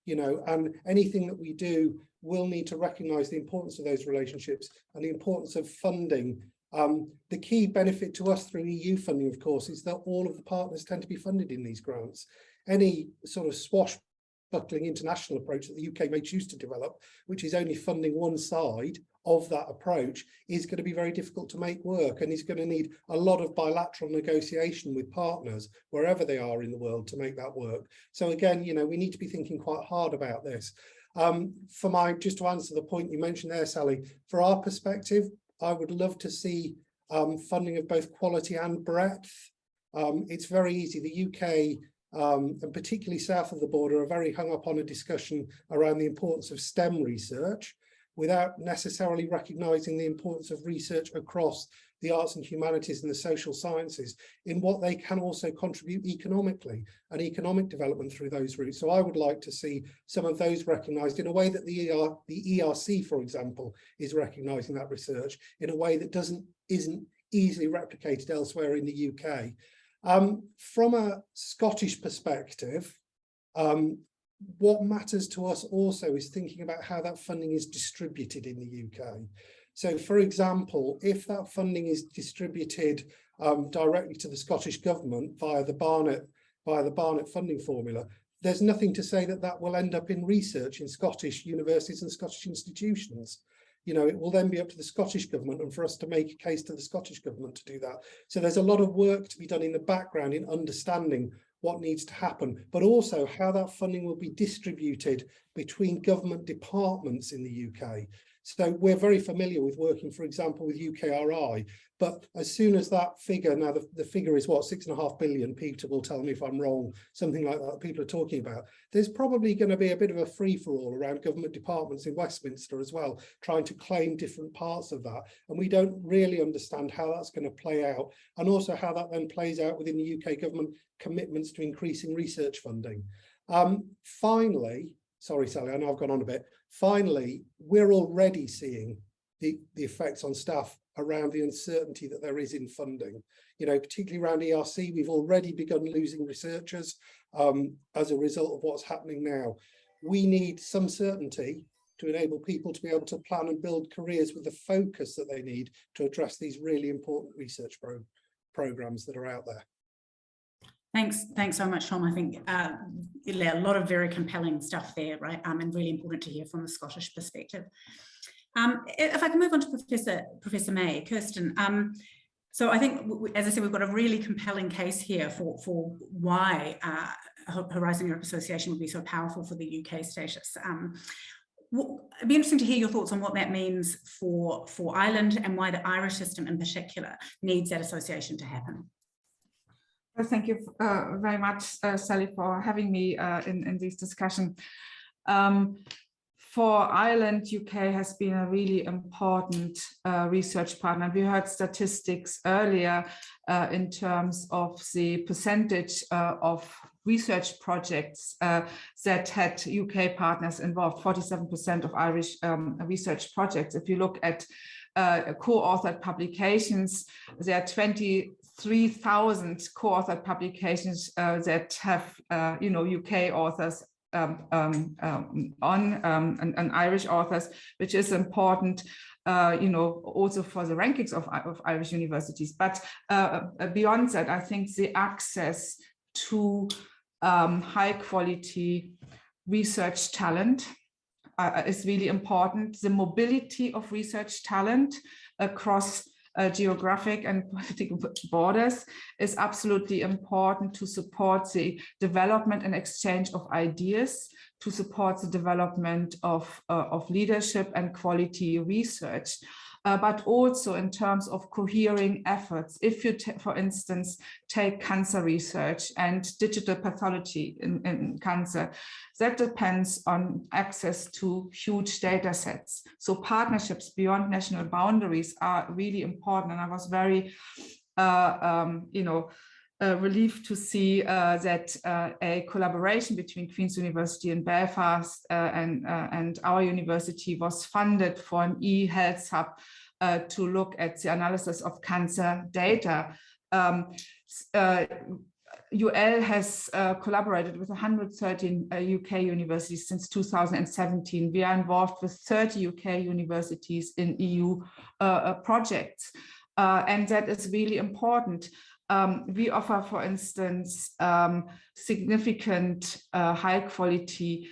and anything that we do will need to recognise the importance of those relationships and the importance of funding. The key benefit to us through EU funding, of course, is that all of the partners tend to be funded in these grants. Any sort of swashbuckling international approach that the UK may choose to develop, which is only funding one side of that approach, is going to be very difficult to make work, and is going to need a lot of bilateral negotiation with partners wherever they are in the world to make that work. So again, you know, we need to be thinking quite hard about this. Just to answer the point you mentioned there, Sally, for our perspective, I would love to see funding of both quality and breadth. It's very easy. The UK, and particularly south of the border, are very hung up on a discussion around the importance of STEM research, without necessarily recognising the importance of research across the arts and humanities and the social sciences in what they can also contribute economically and economic development through those routes. So I would like to see some of those recognised in a way that the ERC, for example, is recognising that research in a way that isn't easily replicated elsewhere in the UK. From a Scottish perspective, what matters to us also is thinking about how that funding is distributed in the UK. So, for example, if that funding is distributed directly to the Scottish government via the Barnett funding formula, there's nothing to say that that will end up in research in Scottish universities and Scottish institutions. You know, it will then be up to the Scottish government and for us to make a case to the Scottish government to do that. So there's a lot of work to be done in the background in understanding what needs to happen, but also how that funding will be distributed between government departments in the UK. So we're very familiar with working, for example, with UK R&I, but as soon as that figure, now the figure is what, 6.5 billion, Peter will tell me if I'm wrong, something like that people are talking about. There's probably going to be a bit of a free-for-all around government departments in Westminster as well, trying to claim different parts of that. And we don't really understand how that's going to play out, and also how that then plays out within the UK government commitments to increasing research funding. Finally, sorry, Sally, I know I've gone on a bit. Finally, we're already seeing the effects on staff around the uncertainty that there is in funding. You know, particularly around ERC, we've already begun losing researchers as a result of what's happening now. We need some certainty to enable people to be able to plan and build careers with the focus that they need to address these really important research programs that are out there. Thanks so much, Tom. I think a lot of very compelling stuff there, right? And really important to hear from the Scottish perspective. If I can move on to Professor May, Kirsten. So I think, as I said, we've got a really compelling case here for why Horizon Europe Association would be so powerful for the UK status. It'd be interesting to hear your thoughts on what that means for Ireland and why the Irish system in particular needs that association to happen. Well, thank you very much, Sally, for having me in this discussion. For Ireland, UK has been a really important research partner. We heard statistics earlier in terms of the percentage of research projects that had UK partners involved, 47% of Irish research projects. If you look at co-authored publications, there are 23,000 co-authored publications that have, UK authors and Irish authors, which is important, also for the rankings of Irish universities. But beyond that, I think the access to high quality research talent is really important. The mobility of research talent across geographic and political borders is absolutely important to support the development and exchange of ideas, to support the development of leadership and quality research. But also in terms of cohering efforts. If you, for instance, take cancer research and digital pathology in cancer, that depends on access to huge data sets. So partnerships beyond national boundaries are really important. And I was very, relieved to see that a collaboration between Queen's University in Belfast and our university was funded for an e-health hub to look at the analysis of cancer data. UL has collaborated with 113 UK universities since 2017. We are involved with 30 UK universities in EU projects, and that is really important. we offer, for instance, significant high quality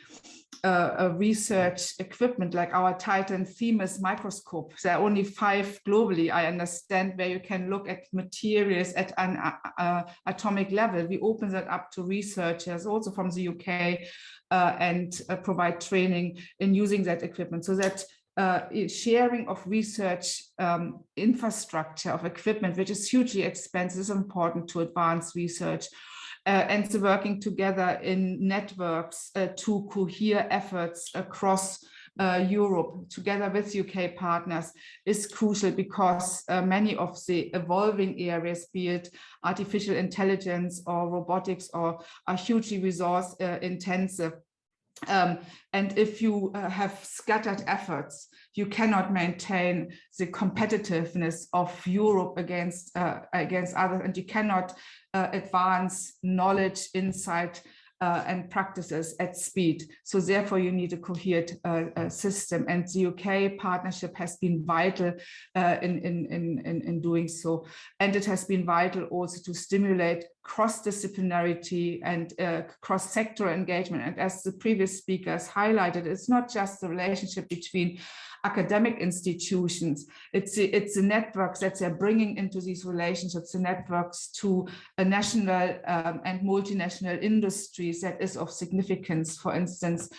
research equipment like our Titan Themis microscope. There are only 5 globally, I understand, where you can look at materials at an atomic level. We open that up to researchers also from the UK and provide training in using that equipment, so that sharing of research infrastructure of equipment, which is hugely expensive, is important to advance research. And so working together in networks to cohere efforts across Europe together with UK partners is crucial, because many of the evolving areas, be it artificial intelligence or robotics, are hugely resource intensive. And if you have scattered efforts, you cannot maintain the competitiveness of Europe against others, and you cannot advance knowledge, insight, and practices at speed. So therefore you need a coherent system, and the UK partnership has been vital in doing so. And it has been vital also to stimulate cross-disciplinarity and cross-sector engagement. And as the previous speakers highlighted, it's not just the relationship between academic institutions, it's the networks that they're bringing into these relationships, the networks to a national and multinational industries that is of significance, for instance,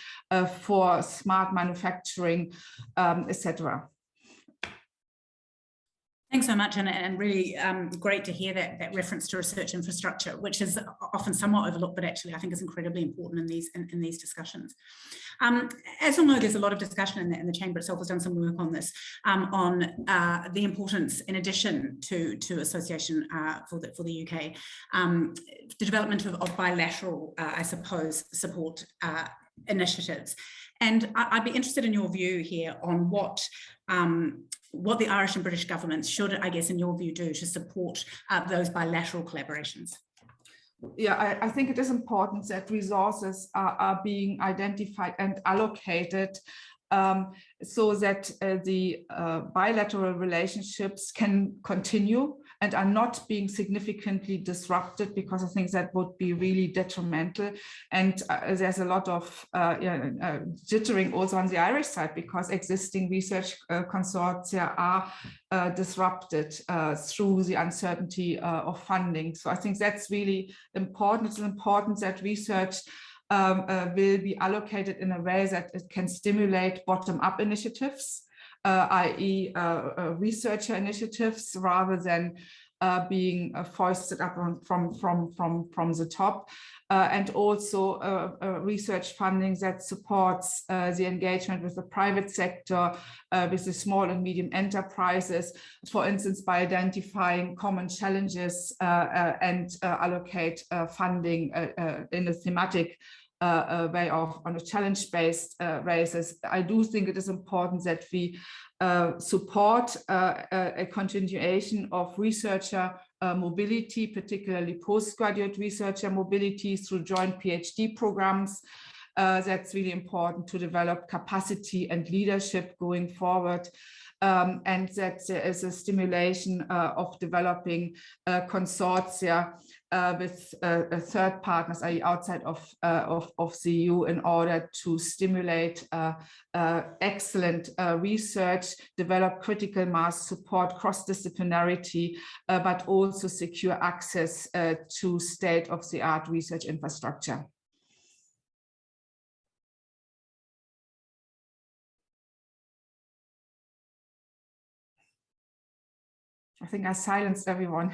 for smart manufacturing, etc. Thanks so much, and really great to hear that reference to research infrastructure, which is often somewhat overlooked, but actually I think is incredibly important in these discussions. As you'll know, there's a lot of discussion, and the Chamber itself has done some work on this, on the importance, in addition to association for the UK, the development of bilateral, I suppose, support initiatives. And I'd be interested in your view here on what the Irish and British governments should, I guess, in your view, do to support those bilateral collaborations. Yeah, I think it is important that resources are being identified and allocated so that the bilateral relationships can continue and are not being significantly disrupted, because I think that would be really detrimental. And there's a lot of jittering also on the Irish side, because existing research consortia are disrupted through the uncertainty of funding. So I think that's really important. It's important that research will be allocated in a way that it can stimulate bottom-up initiatives, i.e. researcher initiatives, rather than being foisted up from the top, and also research funding that supports the engagement with the private sector, with the small and medium enterprises, for instance, by identifying common challenges and allocate funding in a thematic way on a challenge-based basis. I do think it is important that we support a continuation of researcher mobility, particularly postgraduate researcher mobility through joint PhD programs. That's really important to develop capacity and leadership going forward. And that there is a stimulation of developing consortia with third partners, i.e. outside of the EU, in order to stimulate excellent research, develop critical mass, support cross-disciplinarity, but also secure access to state-of-the-art research infrastructure. I think I silenced everyone.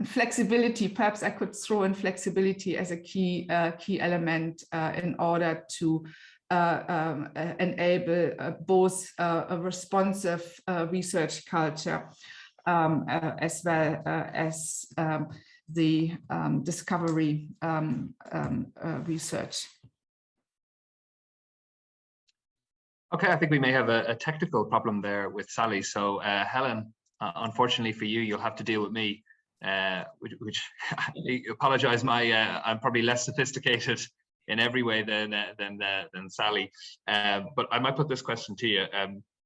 Flexibility, perhaps I could throw in flexibility as a key element in order to enable both a responsive research culture as well as the discovery research. Okay, I think we may have a technical problem there with Sally. So Helen, unfortunately for you, you'll have to deal with me, which I apologize, I'm probably less sophisticated in every way than Sally. But I might put this question to you.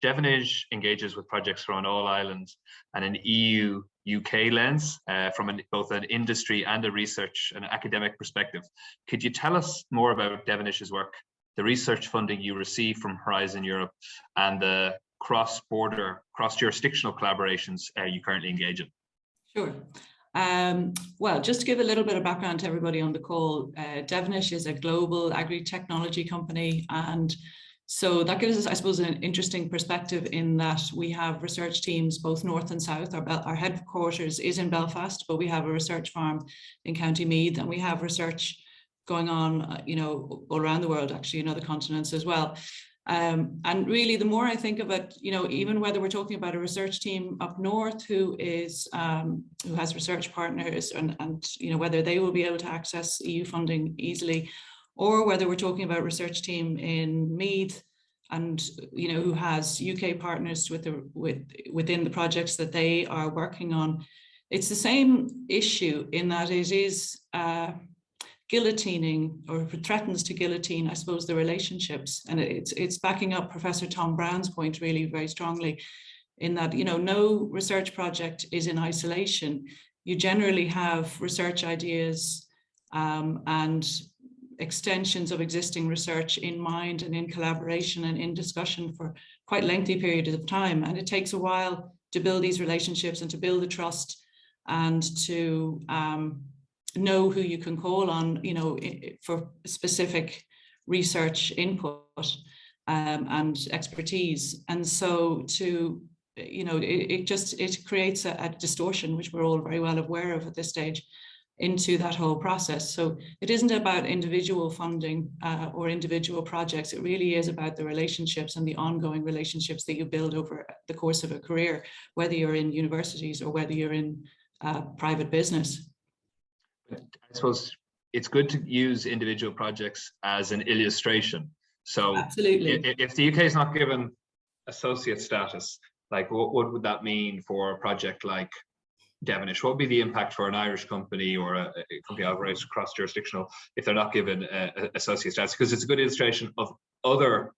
Devonage engages with projects around all islands, and an EU UK lens from both an industry and a research and academic perspective. Could you tell us more about Devonish's work, the research funding you receive from Horizon Europe, and the cross-border, cross-jurisdictional collaborations you currently engage in? Sure. Well, just to give a little bit of background to everybody on the call, Devonish is a global agri-technology company, and so that gives us, I suppose, an interesting perspective in that we have research teams both north and south. Our headquarters is in Belfast, but we have a research farm in County Meath, and we have research going on, you know, all around the world, actually, in other continents as well. And really, the more I think of it, you know, even whether we're talking about a research team up north who has research partners and you know, whether they will be able to access EU funding easily, or whether we're talking about a research team in Meath and, you know, who has UK partners within the projects that they are working on, it's the same issue in that it is guillotining, or threatens to guillotine, I suppose, the relationships. And it's backing up Professor Tom Brown's point really very strongly, in that, you know, no research project is in isolation. You generally have research ideas and extensions of existing research in mind and in collaboration and in discussion for quite lengthy periods of time. And it takes a while to build these relationships and to build the trust and to know who you can call on, you know, for specific research input and expertise. And so to, you know, it creates a distortion, which we're all very well aware of at this stage, into that whole process. So it isn't about individual funding or individual projects. It really is about the relationships and the ongoing relationships that you build over the course of a career, whether you're in universities or whether you're in private business. I suppose it's good to use individual projects as an illustration. So absolutely, if the UK is not given associate status, like what would that mean for a project like Devonish? What would be the impact for an Irish company or a company operates across jurisdictional if they're not given associate status? Because it's a good illustration of other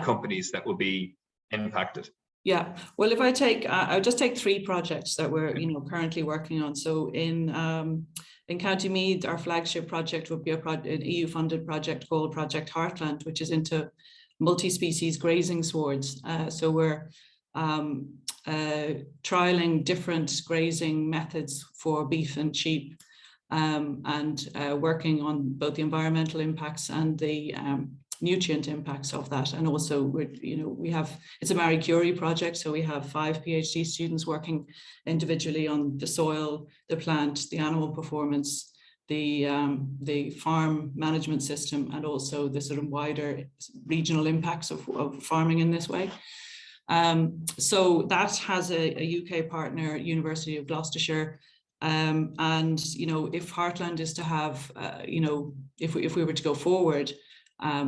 companies that will be impacted. Yeah, well, if I take, I'll just take 3 projects that we're, you know, currently working on. So in County Meath, our flagship project would be an EU-funded project called Project Heartland, which is into multi-species grazing swords. So we're trialing different grazing methods for beef and sheep, and working on both the environmental impacts and the nutrient impacts of that. And also, it's a Marie Curie project, so we have 5 PhD students working individually on the soil, the plant, the animal performance, the farm management system, and also the sort of wider regional impacts of farming in this way. So that has a UK partner, University of Gloucestershire. And, you know, if Heartland is to have, you know, if we were to go forward,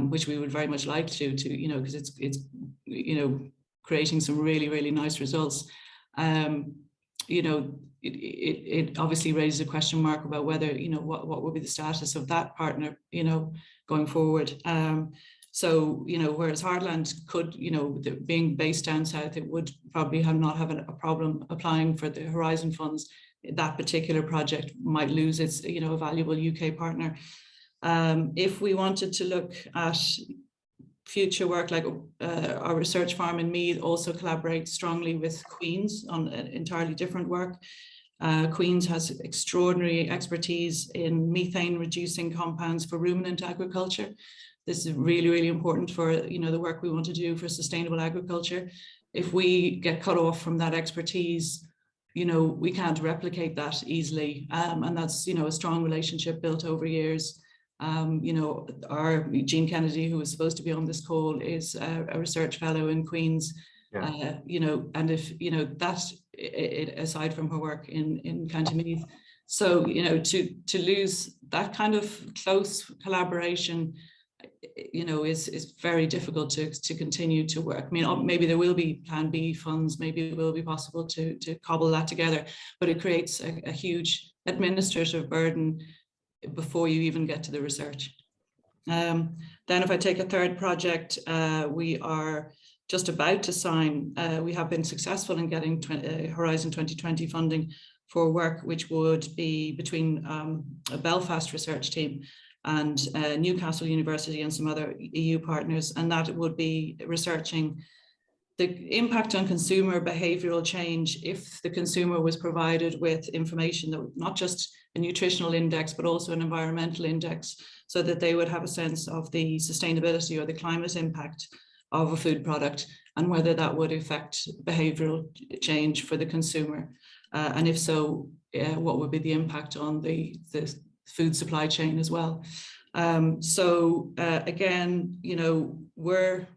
which we would very much like to, you know, because it's, you know, creating some really, really nice results. You know, it obviously raises a question mark about whether, you know, what would be the status of that partner, you know, going forward. So, you know, whereas Heartland could, you know, being based down south, it would probably not have a problem applying for the Horizon funds. That particular project might lose its, you know, a valuable UK partner. If we wanted to look at future work, like our research farm in Meath also collaborates strongly with Queen's on entirely different work. Queen's has extraordinary expertise in methane reducing compounds for ruminant agriculture. This is really, really important for, you know, the work we want to do for sustainable agriculture. If we get cut off from that expertise, you know, we can't replicate that easily. And that's, you know, a strong relationship built over years. You know, our Jean Kennedy, who was supposed to be on this call, is a research fellow in Queen's. You know, and if, you know, that aside from her work in County Meath. So, you know, to lose that kind of close collaboration, you know, is very difficult to continue to work. I mean, maybe there will be Plan B funds, maybe it will be possible to cobble that together, but it creates a huge administrative burden before you even get to the research. Then if I take a third project, we are just about to sign, we have been successful in getting Horizon 2020 funding for work which would be between a Belfast research team and Newcastle University and some other EU partners, and that would be researching the impact on consumer behavioural change if the consumer was provided with information that not just a nutritional index, but also an environmental index, so that they would have a sense of the sustainability or the climate impact of a food product and whether that would affect behavioural change for the consumer. And if so, what would be the impact on the food supply chain as well? Again, we're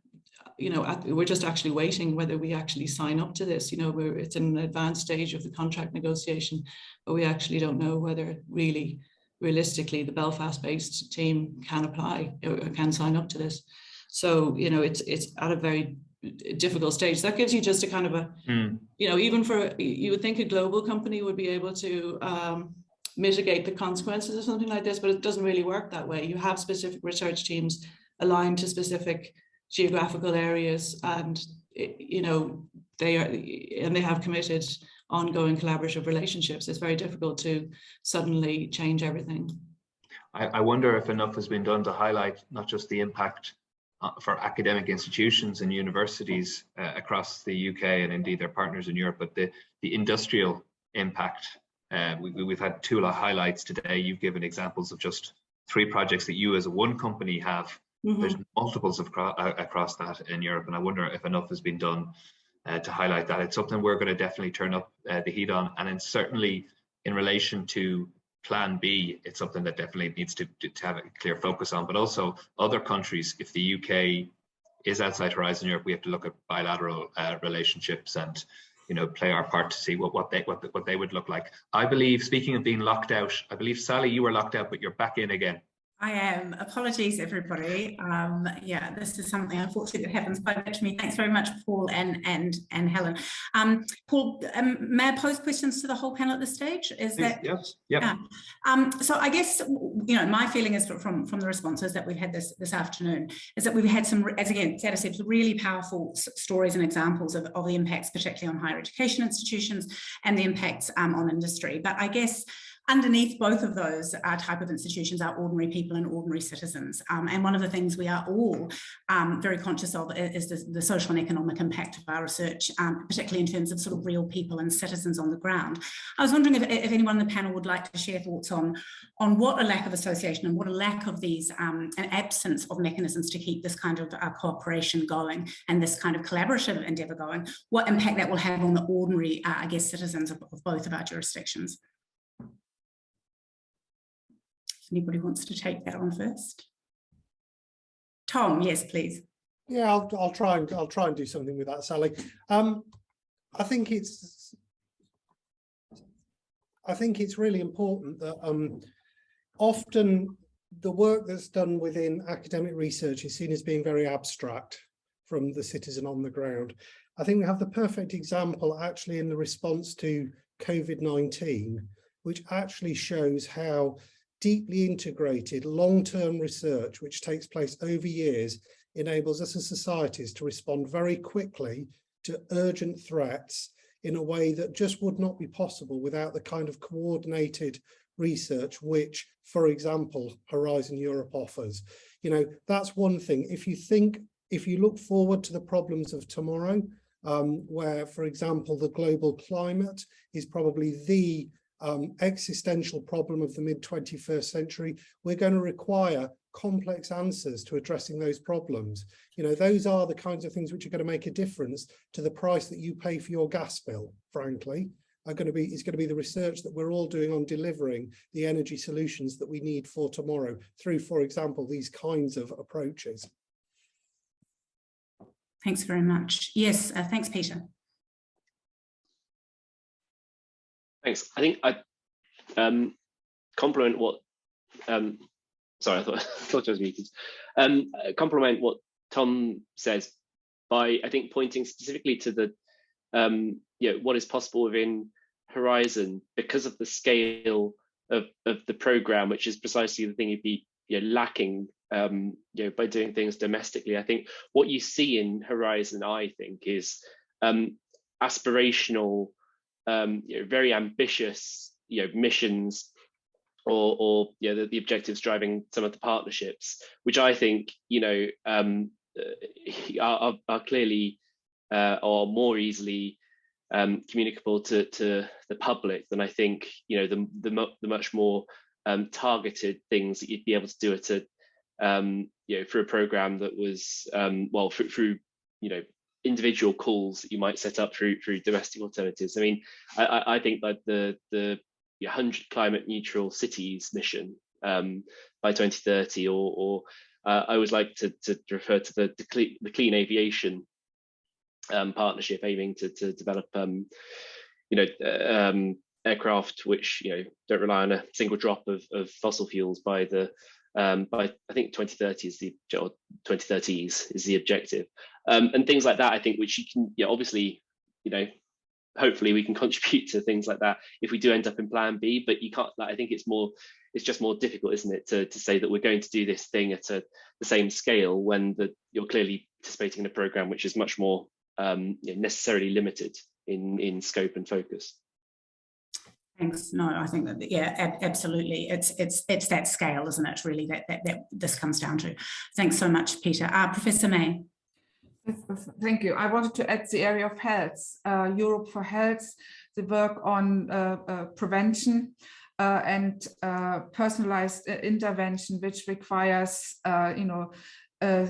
just actually waiting whether we actually sign up to this. It's in an advanced stage of the contract negotiation, but we actually don't know whether really realistically the Belfast-based team can apply or can sign up to this. So it's at a very difficult stage. That gives you just a kind of even for, you would think a global company would be able to mitigate the consequences of something like this, but it doesn't really work that way. You have specific research teams aligned to specific geographical areas, and they have committed ongoing collaborative relationships. It's very difficult to suddenly change everything. I wonder if enough has been done to highlight not just the impact for academic institutions and universities across the UK and indeed their partners in Europe, but the industrial impact. We've had two highlights today. You've given examples of just 3 projects that you as a one company have. There's multiples across that in Europe, and I wonder if enough has been done to highlight that. It's something we're going to definitely turn up the heat on, and then certainly in relation to Plan B, it's something that definitely needs to have a clear focus on, but also other countries. If the UK is outside Horizon Europe, we have to look at bilateral relationships and play our part to see what they would look like. I believe, speaking of being locked out, I believe Sally, you were locked out, but you're back in again. I am. Apologies, everybody. Yeah, this is something unfortunately that happens quite a bit to me. Thanks very much, Paul and Helen. Paul, may I pose questions to the whole panel at this stage? Is Please, that yes? Yeah. So I guess my feeling is from the responses that we've had this afternoon is that we've had some, as again Sarah said, really powerful stories and examples of the impacts, particularly on higher education institutions and the impacts on industry. But I guess underneath both of those type of institutions are ordinary people and ordinary citizens. And one of the things we are all very conscious of is the social and economic impact of our research, particularly in terms of sort of real people and citizens on the ground. I was wondering if anyone on the panel would like to share thoughts on what a lack of association and what a lack of these, an absence of mechanisms to keep this kind of cooperation going and this kind of collaborative endeavour going, what impact that will have on the ordinary, I guess, citizens of both of our jurisdictions. Anybody wants to take that on first? Tom, yes, please. Yeah, I'll try and do something with that, Sally. I think it's really important that often the work that's done within academic research is seen as being very abstract from the citizen on the ground. I think we have the perfect example actually in the response to COVID-19, which actually shows how deeply integrated long-term research, which takes place over years, enables us as societies to respond very quickly to urgent threats in a way that just would not be possible without the kind of coordinated research which, for example, Horizon Europe offers. That's one thing. If you look forward to the problems of tomorrow, where, for example, the global climate is probably the existential problem of the mid-21st century, we're going to require complex answers to addressing those problems. Those are the kinds of things which are going to make a difference to the price that you pay for your gas bill, frankly. It's going to be the research that we're all doing on delivering the energy solutions that we need for tomorrow through, for example, these kinds of approaches. Thanks very much. Yes, thanks, Peter. Thanks. I think I complement what sorry, I thought I was muted. Complement what Tom says by, I think, pointing specifically to the what is possible within Horizon because of the scale of the program, which is precisely the thing you'd be lacking by doing things domestically. I think what you see in Horizon, I think, is aspirational very ambitious missions or the objectives driving some of the partnerships, which I think are clearly or more easily communicable to the public than I think the much more targeted things that you'd be able to do at a through a program that was through individual calls that you might set up through domestic alternatives. I mean, I think that the 100 climate neutral cities mission by 2030, or I always like to refer to the clean aviation partnership aiming to develop aircraft which don't rely on a single drop of fossil fuels by I think 2030 is the 2030s is the objective, and things like that. I think which you can obviously hopefully we can contribute to things like that if we do end up in plan B, but you can't. I think it's just more difficult, isn't it, to say that we're going to do this thing at the same scale when you're clearly participating in a program which is much more necessarily limited in scope and focus. Thanks. No, I think that, yeah, absolutely. It's that scale, isn't it? Really, that this comes down to. Thanks so much, Peter. Professor May. Thank you. I wanted to add the area of health, Europe for Health, the work on prevention and personalized intervention, which requires,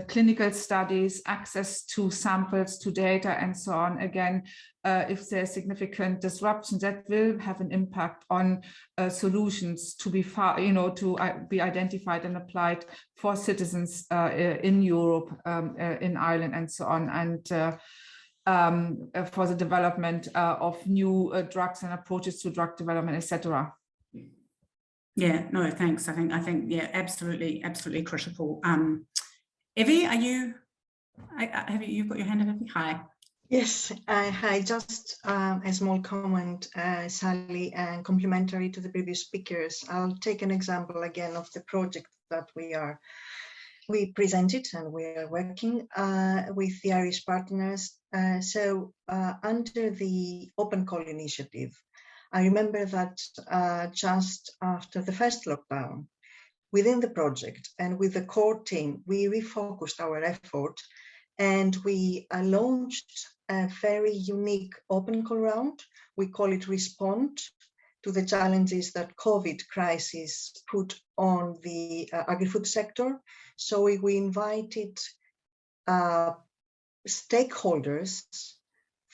clinical studies, access to samples, to data, and so on. Again, if there's significant disruption, that will have an impact on solutions to be be identified and applied for citizens in Europe, in Ireland, and so on, and for the development of new drugs and approaches to drug development, etc. Yeah, no, thanks. I think, yeah, absolutely critical. Evie, you've got your hand up, Evie? Hi. Yes, hi, just a small comment, Sally, and complementary to the previous speakers. I'll take an example again of the project that we presented and we are working with the Irish partners. So under the Open Call initiative, I remember that just after the first lockdown, within the project and with the core team, we refocused our effort and we launched a very unique open call round. We call it Respond to the challenges that COVID crisis put on the agri-food sector. So we invited stakeholders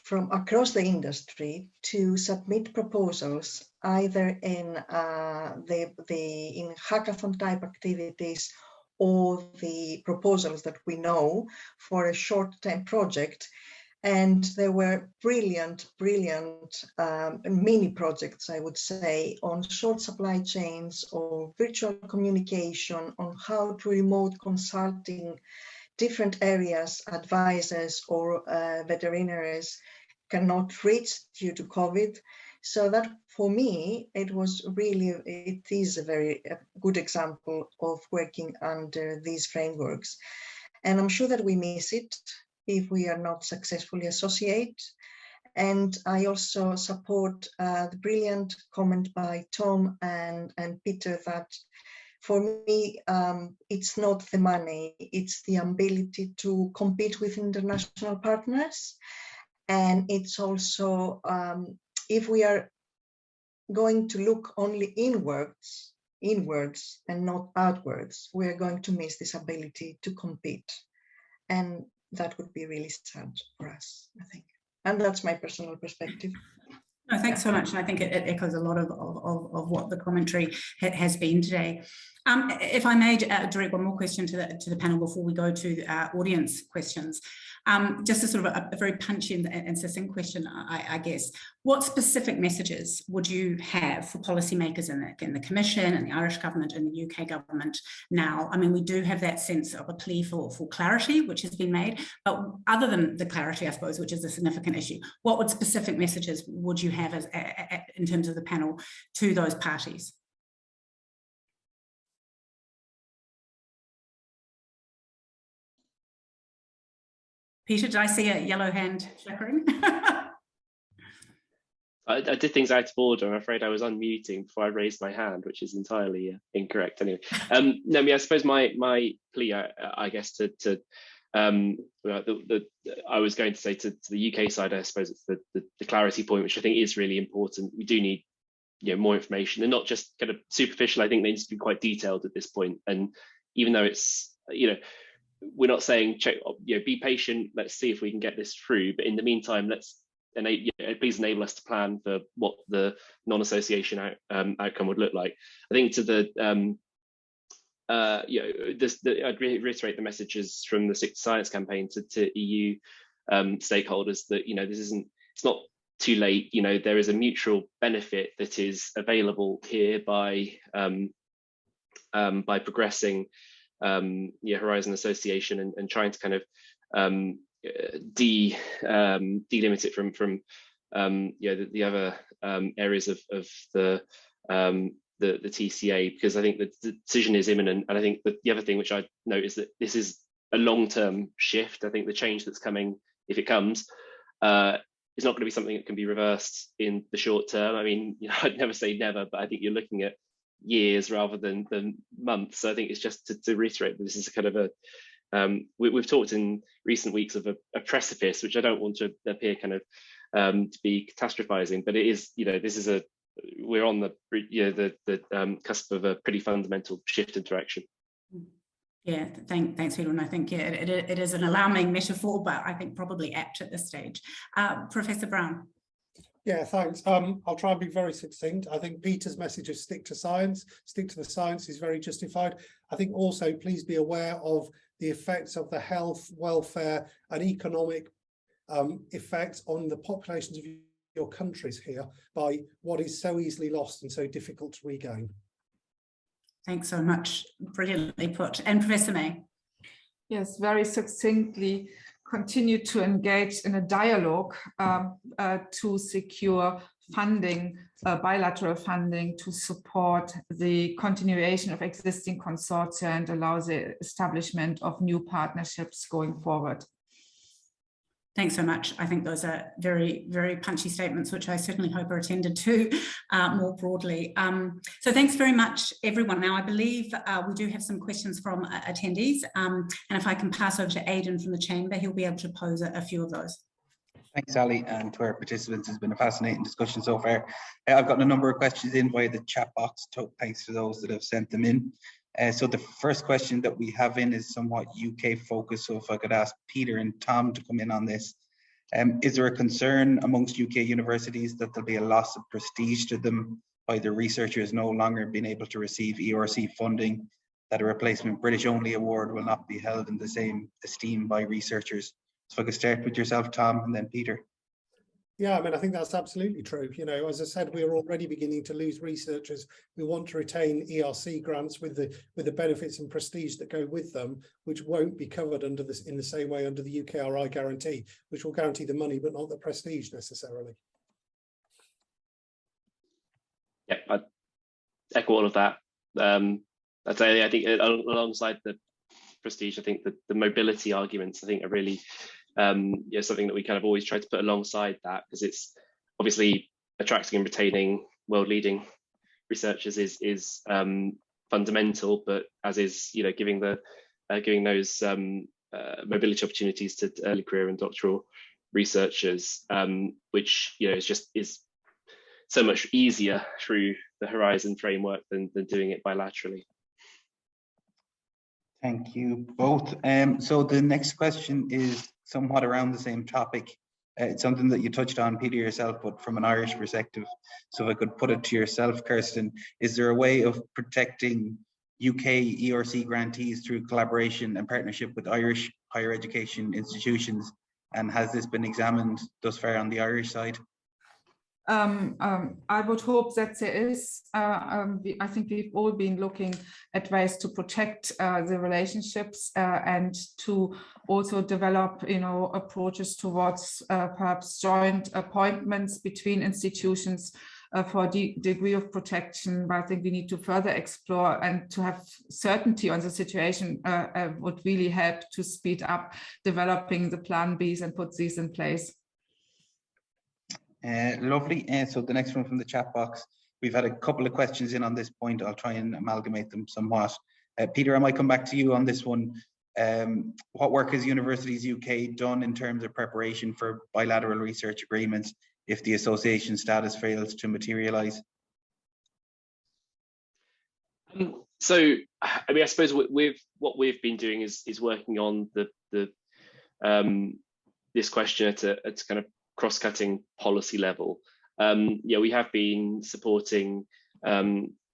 from across the industry to submit proposals either in in hackathon type activities or the proposals that we know for a short-term project. And there were brilliant mini projects, I would say, on short supply chains or virtual communication, on how to remote consulting different areas, advisors or veterinarians cannot reach due to COVID. So that for me, it is a very good example of working under these frameworks. And I'm sure that we miss it if we are not successfully associate. And I also support the brilliant comment by Tom and Peter that for me, it's not the money, it's the ability to compete with international partners. And it's also, if we are going to look only inwards and not outwards, we are going to miss this ability to compete. And that would be really sad for us, I think. And that's my personal perspective. No, thanks so much. And I think it echoes a lot of what the commentary has been today. If I may direct one more question to the panel before we go to audience questions. Just a sort of a very punchy and succinct question, I guess. What specific messages would you have for policymakers in the Commission and the Irish government and the UK government now? I mean, we do have that sense of a plea for clarity, which has been made, but other than the clarity, I suppose, which is a significant issue, what specific messages would you have in terms of the panel to those parties? Peter, did I see a yellow hand flickering? I did things out of order. I'm afraid I was unmuting before I raised my hand, which is entirely incorrect. Anyway, no, I mean, I suppose my plea, I guess, I was going to say to the UK side, I suppose it's the clarity point, which I think is really important. We do need, more information, and not just kind of superficial. I think they need to be quite detailed at this point. And even though it's, we're not saying be patient. Let's see if we can get this through. But in the meantime, please enable us to plan for what the non-association outcome would look like. I think to the I'd reiterate the messages from the Stick to Science campaign to EU stakeholders that it's not too late. There is a mutual benefit that is available here by progressing Horizon Association and trying to kind of delimit it from the other areas of the TCA, because I think the decision is imminent. And I think that the other thing which I note is that this is a long-term shift. I think the change that's coming, if it comes, is not going to be something that can be reversed in the short term. I mean, I'd never say never, but I think you're looking at years rather than months. So I think it's just to reiterate that this is a kind of a we've talked in recent weeks of a precipice, which I don't want to appear kind of to be catastrophizing, but it is, this is we're on the cusp of a pretty fundamental shift in direction. Yeah, thanks, Peter. And I think it is an alarming metaphor, but I think probably apt at this stage. Professor Brown. Yeah, thanks. I'll try and be very succinct. I think Peter's message of stick to science, stick to the science is very justified. I think also please be aware of the effects of the health, welfare and economic effects on the populations of your countries here by what is so easily lost and so difficult to regain. Thanks so much. Brilliantly put. And Professor May. Yes, very succinctly, continue to engage in a dialogue to secure funding, bilateral funding to support the continuation of existing consortia and allow the establishment of new partnerships going forward. Thanks so much. I think those are very, very punchy statements, which I certainly hope are attended to more broadly. So thanks very much, everyone. Now, I believe we do have some questions from attendees. And if I can pass over to Aidan from the Chamber, he'll be able to pose a few of those. Thanks, Ali, and to our participants. It's been a fascinating discussion so far. I've gotten a number of questions in via the chat box. Thanks to those that have sent them in. So the first question that we have in is somewhat UK focused. So if I could ask Peter and Tom to come in on this. Is there a concern amongst UK universities that there'll be a loss of prestige to them by the researchers no longer being able to receive ERC funding, that a replacement British only award will not be held in the same esteem by researchers? So if I could start with yourself, Tom, and then Peter. Yeah, I mean, I think that's absolutely true. As I said, we're already beginning to lose researchers who want to retain ERC grants with the benefits and prestige that go with them, which won't be covered under this in the same way under the UK R&I guarantee, which will guarantee the money but not the prestige necessarily. Yeah, I echo all of that. I'd say I think alongside the prestige, I think that the mobility arguments I think are really something that we kind of always try to put alongside that, because it's obviously attracting and retaining world-leading researchers is fundamental, but as is giving those mobility opportunities to early career and doctoral researchers, which is so much easier through the Horizon framework than doing it bilaterally. Thank you both. So the next question is somewhat around the same topic. It's something that you touched on, Peter, yourself, but from an Irish perspective. So if I could put it to yourself, Kirsten, is there a way of protecting UK ERC grantees through collaboration and partnership with Irish higher education institutions? And has this been examined thus far on the Irish side? I would hope that there is. I think we've all been looking at ways to protect the relationships and to also develop, approaches towards perhaps joint appointments between institutions for a degree of protection. But I think we need to further explore, and to have certainty on the situation would really help to speed up developing the plan Bs and put these in place. Lovely. So the next one from the chat box, we've had a couple of questions in on this point. I'll try and amalgamate them somewhat. Peter, I might come back to you on this one. What work has Universities UK done in terms of preparation for bilateral research agreements if the association status fails to materialise? So, I mean, I suppose with what we've been doing is working on this question at a kind of cross-cutting policy level. Yeah, we have been supporting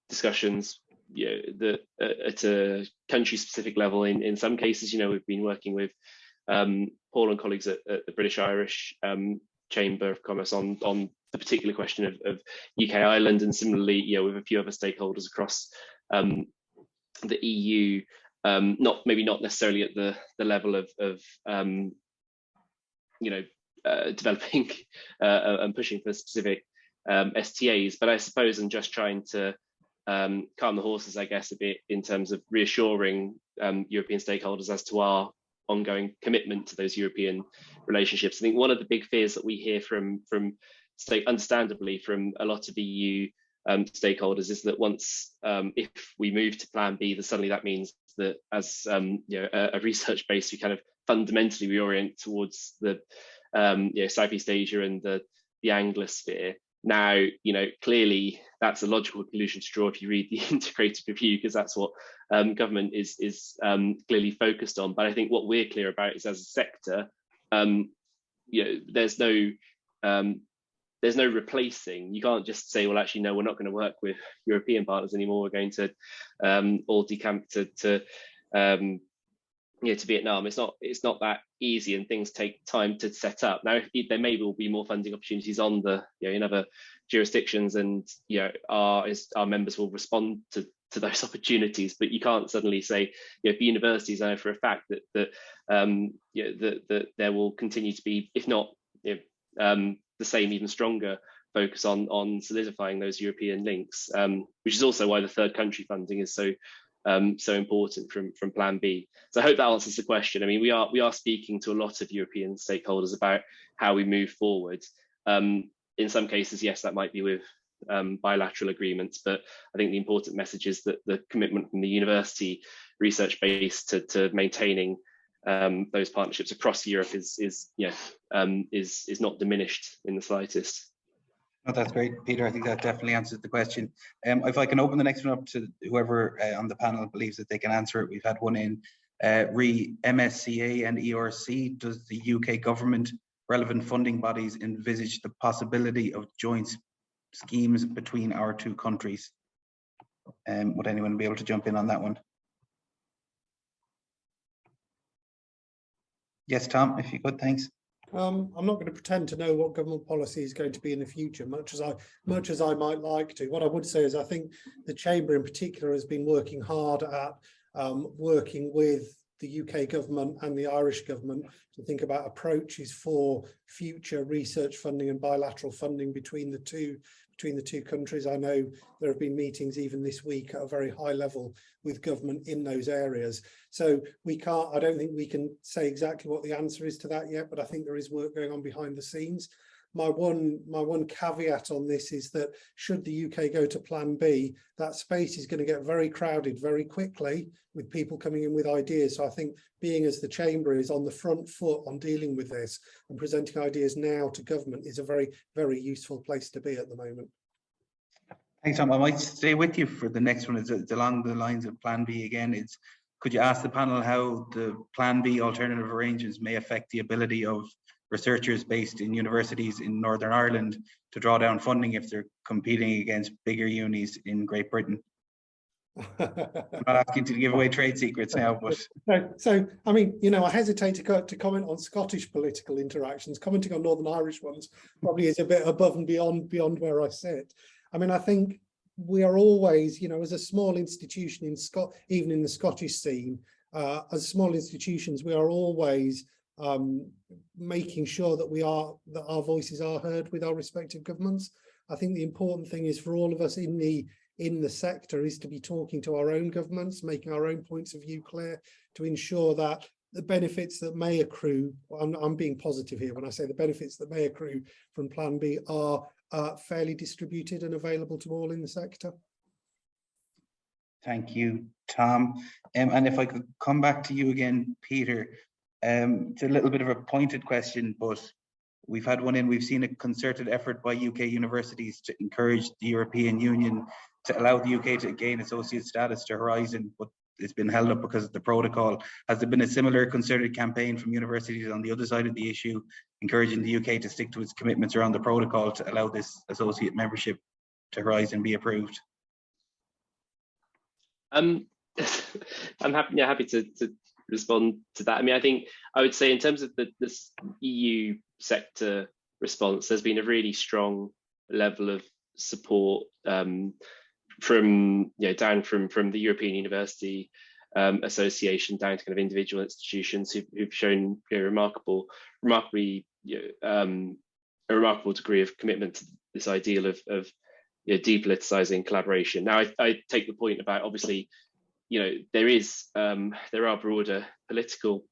discussions, at a country-specific level. In some cases, we've been working with Paul and colleagues at the British Irish Chamber of Commerce on the particular question of UK Ireland, and similarly, with a few other stakeholders across the EU. Maybe not necessarily at the level of developing and pushing for specific STAs, but I suppose I'm just trying to calm the horses, I guess, a bit in terms of reassuring European stakeholders as to our ongoing commitment to those European relationships. I think one of the big fears that we hear understandably from a lot of EU stakeholders is that once if we move to Plan B, then suddenly that means that as a research base, we kind of fundamentally reorient towards the Southeast Asia and the Anglosphere. Now, clearly that's a logical conclusion to draw if you read the integrated review, because that's what government is clearly focused on. But I think what we're clear about is, as a sector, there's no replacing. You can't just say, well, actually, no, we're not going to work with European partners anymore. We're going to all decamp to Vietnam. It's not that easy, and things take time to set up. Now, there may well be more funding opportunities on in other jurisdictions, and our members will respond to those opportunities. But you can't suddenly say, for universities, I know for a fact that there will continue to be, if not the same, even stronger focus on solidifying those European links, which is also why the third country funding is so important from Plan B. So I hope that answers the question. I mean, we are speaking to a lot of European stakeholders about how we move forward. In some cases, yes, that might be with bilateral agreements, but I think the important message is that the commitment from the university research base to maintaining those partnerships across Europe is not diminished in the slightest. Oh, that's great, Peter. I think that definitely answers the question. If I can open the next one up to whoever on the panel believes that they can answer it. We've had one in re MSCA and ERC. Does the UK government, relevant funding bodies, envisage the possibility of joint schemes between our two countries? Would anyone be able to jump in on that one? Yes, Tom, if you could, thanks. I'm not going to pretend to know what government policy is going to be in the future, much as I might like to. What I would say is I think the Chamber in particular has been working hard at working with the UK government and the Irish government to think about approaches for future research funding and bilateral funding between the two countries. I know there have been meetings even this week at a very high level with government in those areas. So I don't think we can say exactly what the answer is to that yet, but I think there is work going on behind the scenes. My one caveat on this is that should the UK go to Plan B, that space is going to get very crowded very quickly with people coming in with ideas. So I think being as the Chamber is on the front foot on dealing with this and presenting ideas now to government is a very, very useful place to be at the moment. Thanks, Tom. I might stay with you for the next one. It's along the lines of Plan B again. Could you ask the panel how the Plan B alternative arrangements may affect the ability of researchers based in universities in Northern Ireland to draw down funding if they're competing against bigger unis in Great Britain? I'm not asking to give away trade secrets now, but so I mean, I hesitate to comment on Scottish political interactions. Commenting on Northern Irish ones probably is a bit above and beyond where I sit. I mean, I think we are always, as a small institution even in the Scottish scene, as small institutions, we are always making sure that our voices are heard with our respective governments. I think the important thing is for all of us in the sector is to be talking to our own governments, making our own points of view clear, to ensure that the benefits that may accrue, I'm being positive here when I say the benefits that may accrue from Plan B are fairly distributed and available to all in the sector? Thank you, Tom. And if I could come back to you again, Peter, it's a little bit of a pointed question, but we've had one in. We've seen a concerted effort by UK universities to encourage the European Union to allow the UK to gain associate status to Horizon, but it's been held up because of the protocol. Has there been a similar concerted campaign from universities on the other side of the issue, encouraging the UK to stick to its commitments around the protocol to allow this associate membership to Horizon be approved? I'm happy to respond to that. I mean, I think I would say in terms of this EU sector response, there's been a really strong level of support from down from the European University Association down to kind of individual institutions who've shown a remarkable degree of commitment to this ideal of depoliticizing collaboration. Now, I take the point about, obviously, there are broader political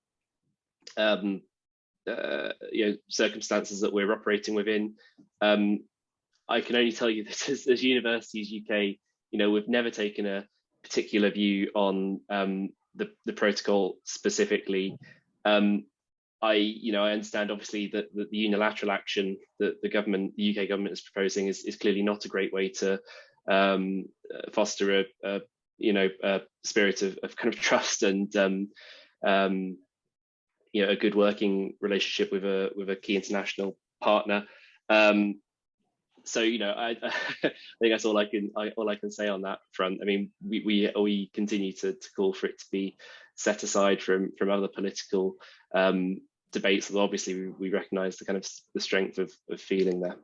circumstances that we're operating within. I can only tell you that as Universities UK, we've never taken a particular view on the protocol specifically. I understand, obviously, that the unilateral action that the UK government is proposing is clearly not a great way to foster a spirit of kind of trust and a good working relationship with a key international partner. So I think that's all I can say on that front. I mean, we continue to call for it to be set aside from other political debates, although obviously we recognise the kind of the strength of feeling there.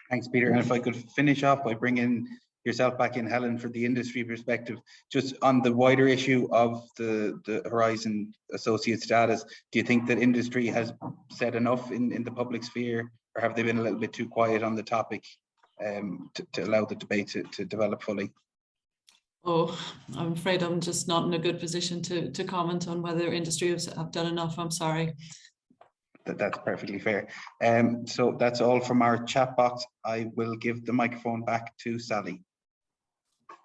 Thanks, Peter. And if I could finish off by bringing yourself back in, Helen, for the industry perspective, just on the wider issue of the Horizon associate status, do you think that industry has said enough in the public sphere, or have they been a little bit too quiet on the topic to allow the debate to develop fully? Oh, I'm afraid I'm just not in a good position to comment on whether industry have done enough. I'm sorry. That's perfectly fair. So that's all from our chat box. I will give the microphone back to Sally.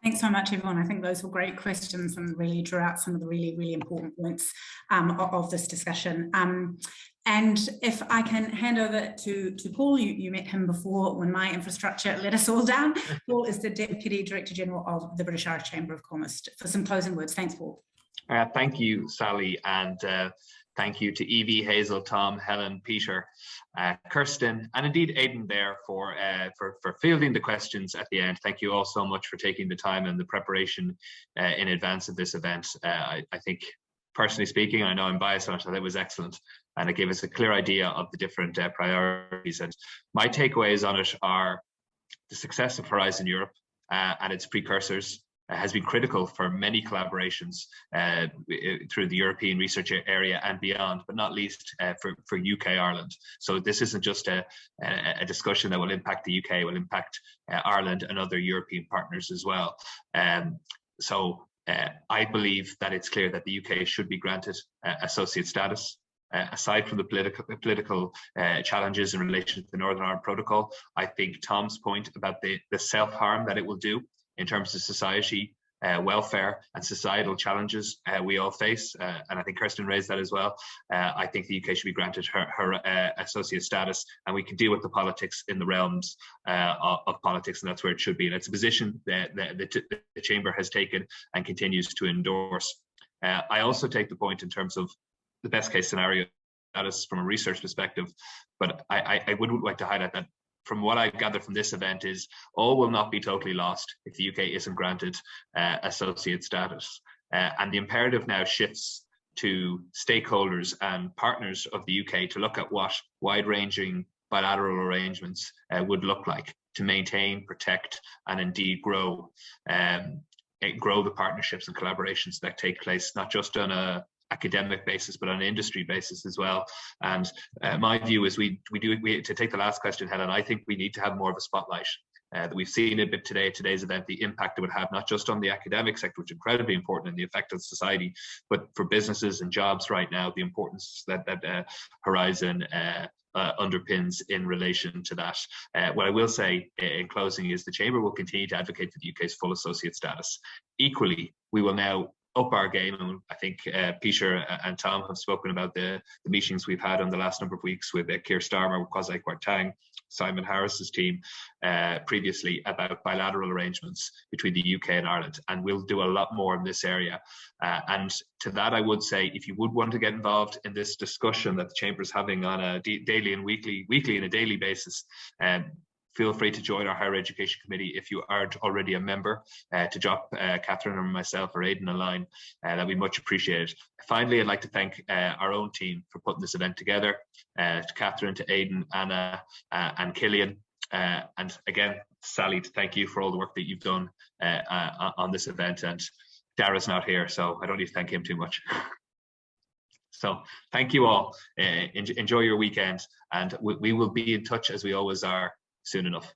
Thanks so much, everyone. I think those were great questions and really drew out some of the really, really important points of this discussion. And if I can hand over to Paul, you met him before when my infrastructure let us all down. Paul is the Deputy Director General of the British Irish Chamber of Commerce, for some closing words. Thanks, Paul. Thank you, Sally, and thank you to Evie, Hazel, Tom, Helen, Peter, Kirsten, and indeed Aidan there for fielding the questions at the end. Thank you all so much for taking the time and the preparation in advance of this event. I think, personally speaking, I know I'm biased on it, I thought it was excellent, and it gave us a clear idea of the different priorities. And my takeaways on it are the success of Horizon Europe and its precursors has been critical for many collaborations through the European research area and beyond, but not least for UK Ireland. So this isn't just a discussion that will impact the UK, it will impact Ireland and other European partners as well. So I believe that it's clear that the UK should be granted associate status. Aside from the political challenges in relation to the Northern Ireland Protocol, I think Tom's point about the self-harm that it will do in terms of society, welfare and societal challenges we all face, and I think Kirsten raised that as well. I think the UK should be granted her associate status, and we can deal with the politics in the realms of politics, and that's where it should be. And it's a position that the Chamber has taken and continues to endorse. I also take the point in terms of the best case scenario status from a research perspective, but I would like to highlight that from what I gather from this event is all will not be totally lost if the UK isn't granted associate status. And the imperative now shifts to stakeholders and partners of the UK to look at what wide-ranging bilateral arrangements would look like to maintain, protect, and indeed grow the partnerships and collaborations that take place, not just on a academic basis, but on an industry basis as well. And my view is we to take the last question, Helen, I think we need to have more of a spotlight that we've seen a bit today at today's event, the impact it would have not just on the academic sector, which is incredibly important, and the effect on society, but for businesses and jobs right now, the importance that Horizon underpins in relation to that. What I will say in closing is the Chamber will continue to advocate for the UK's full associate status. Equally, we will now up our game, and I think Peter and Tom have spoken about the meetings we've had on the last number of weeks with Keir Starmer, with Kwasi Kwarteng, Simon Harris's team previously, about bilateral arrangements between the UK and Ireland, and we'll do a lot more in this area. And to that, I would say, if you would want to get involved in this discussion that the Chamber is having on a daily and weekly and a daily basis, feel free to join our Higher Education Committee if you aren't already a member, to drop Catherine or myself or Aidan a line. That'd be much appreciated. Finally, I'd like to thank our own team for putting this event together, to Catherine, to Aidan, Anna, and Killian. And again, Sally, to thank you for all the work that you've done on this event. And Dara's not here, so I don't need to thank him too much. So thank you all. Enjoy your weekend, and we will be in touch as we always are soon enough.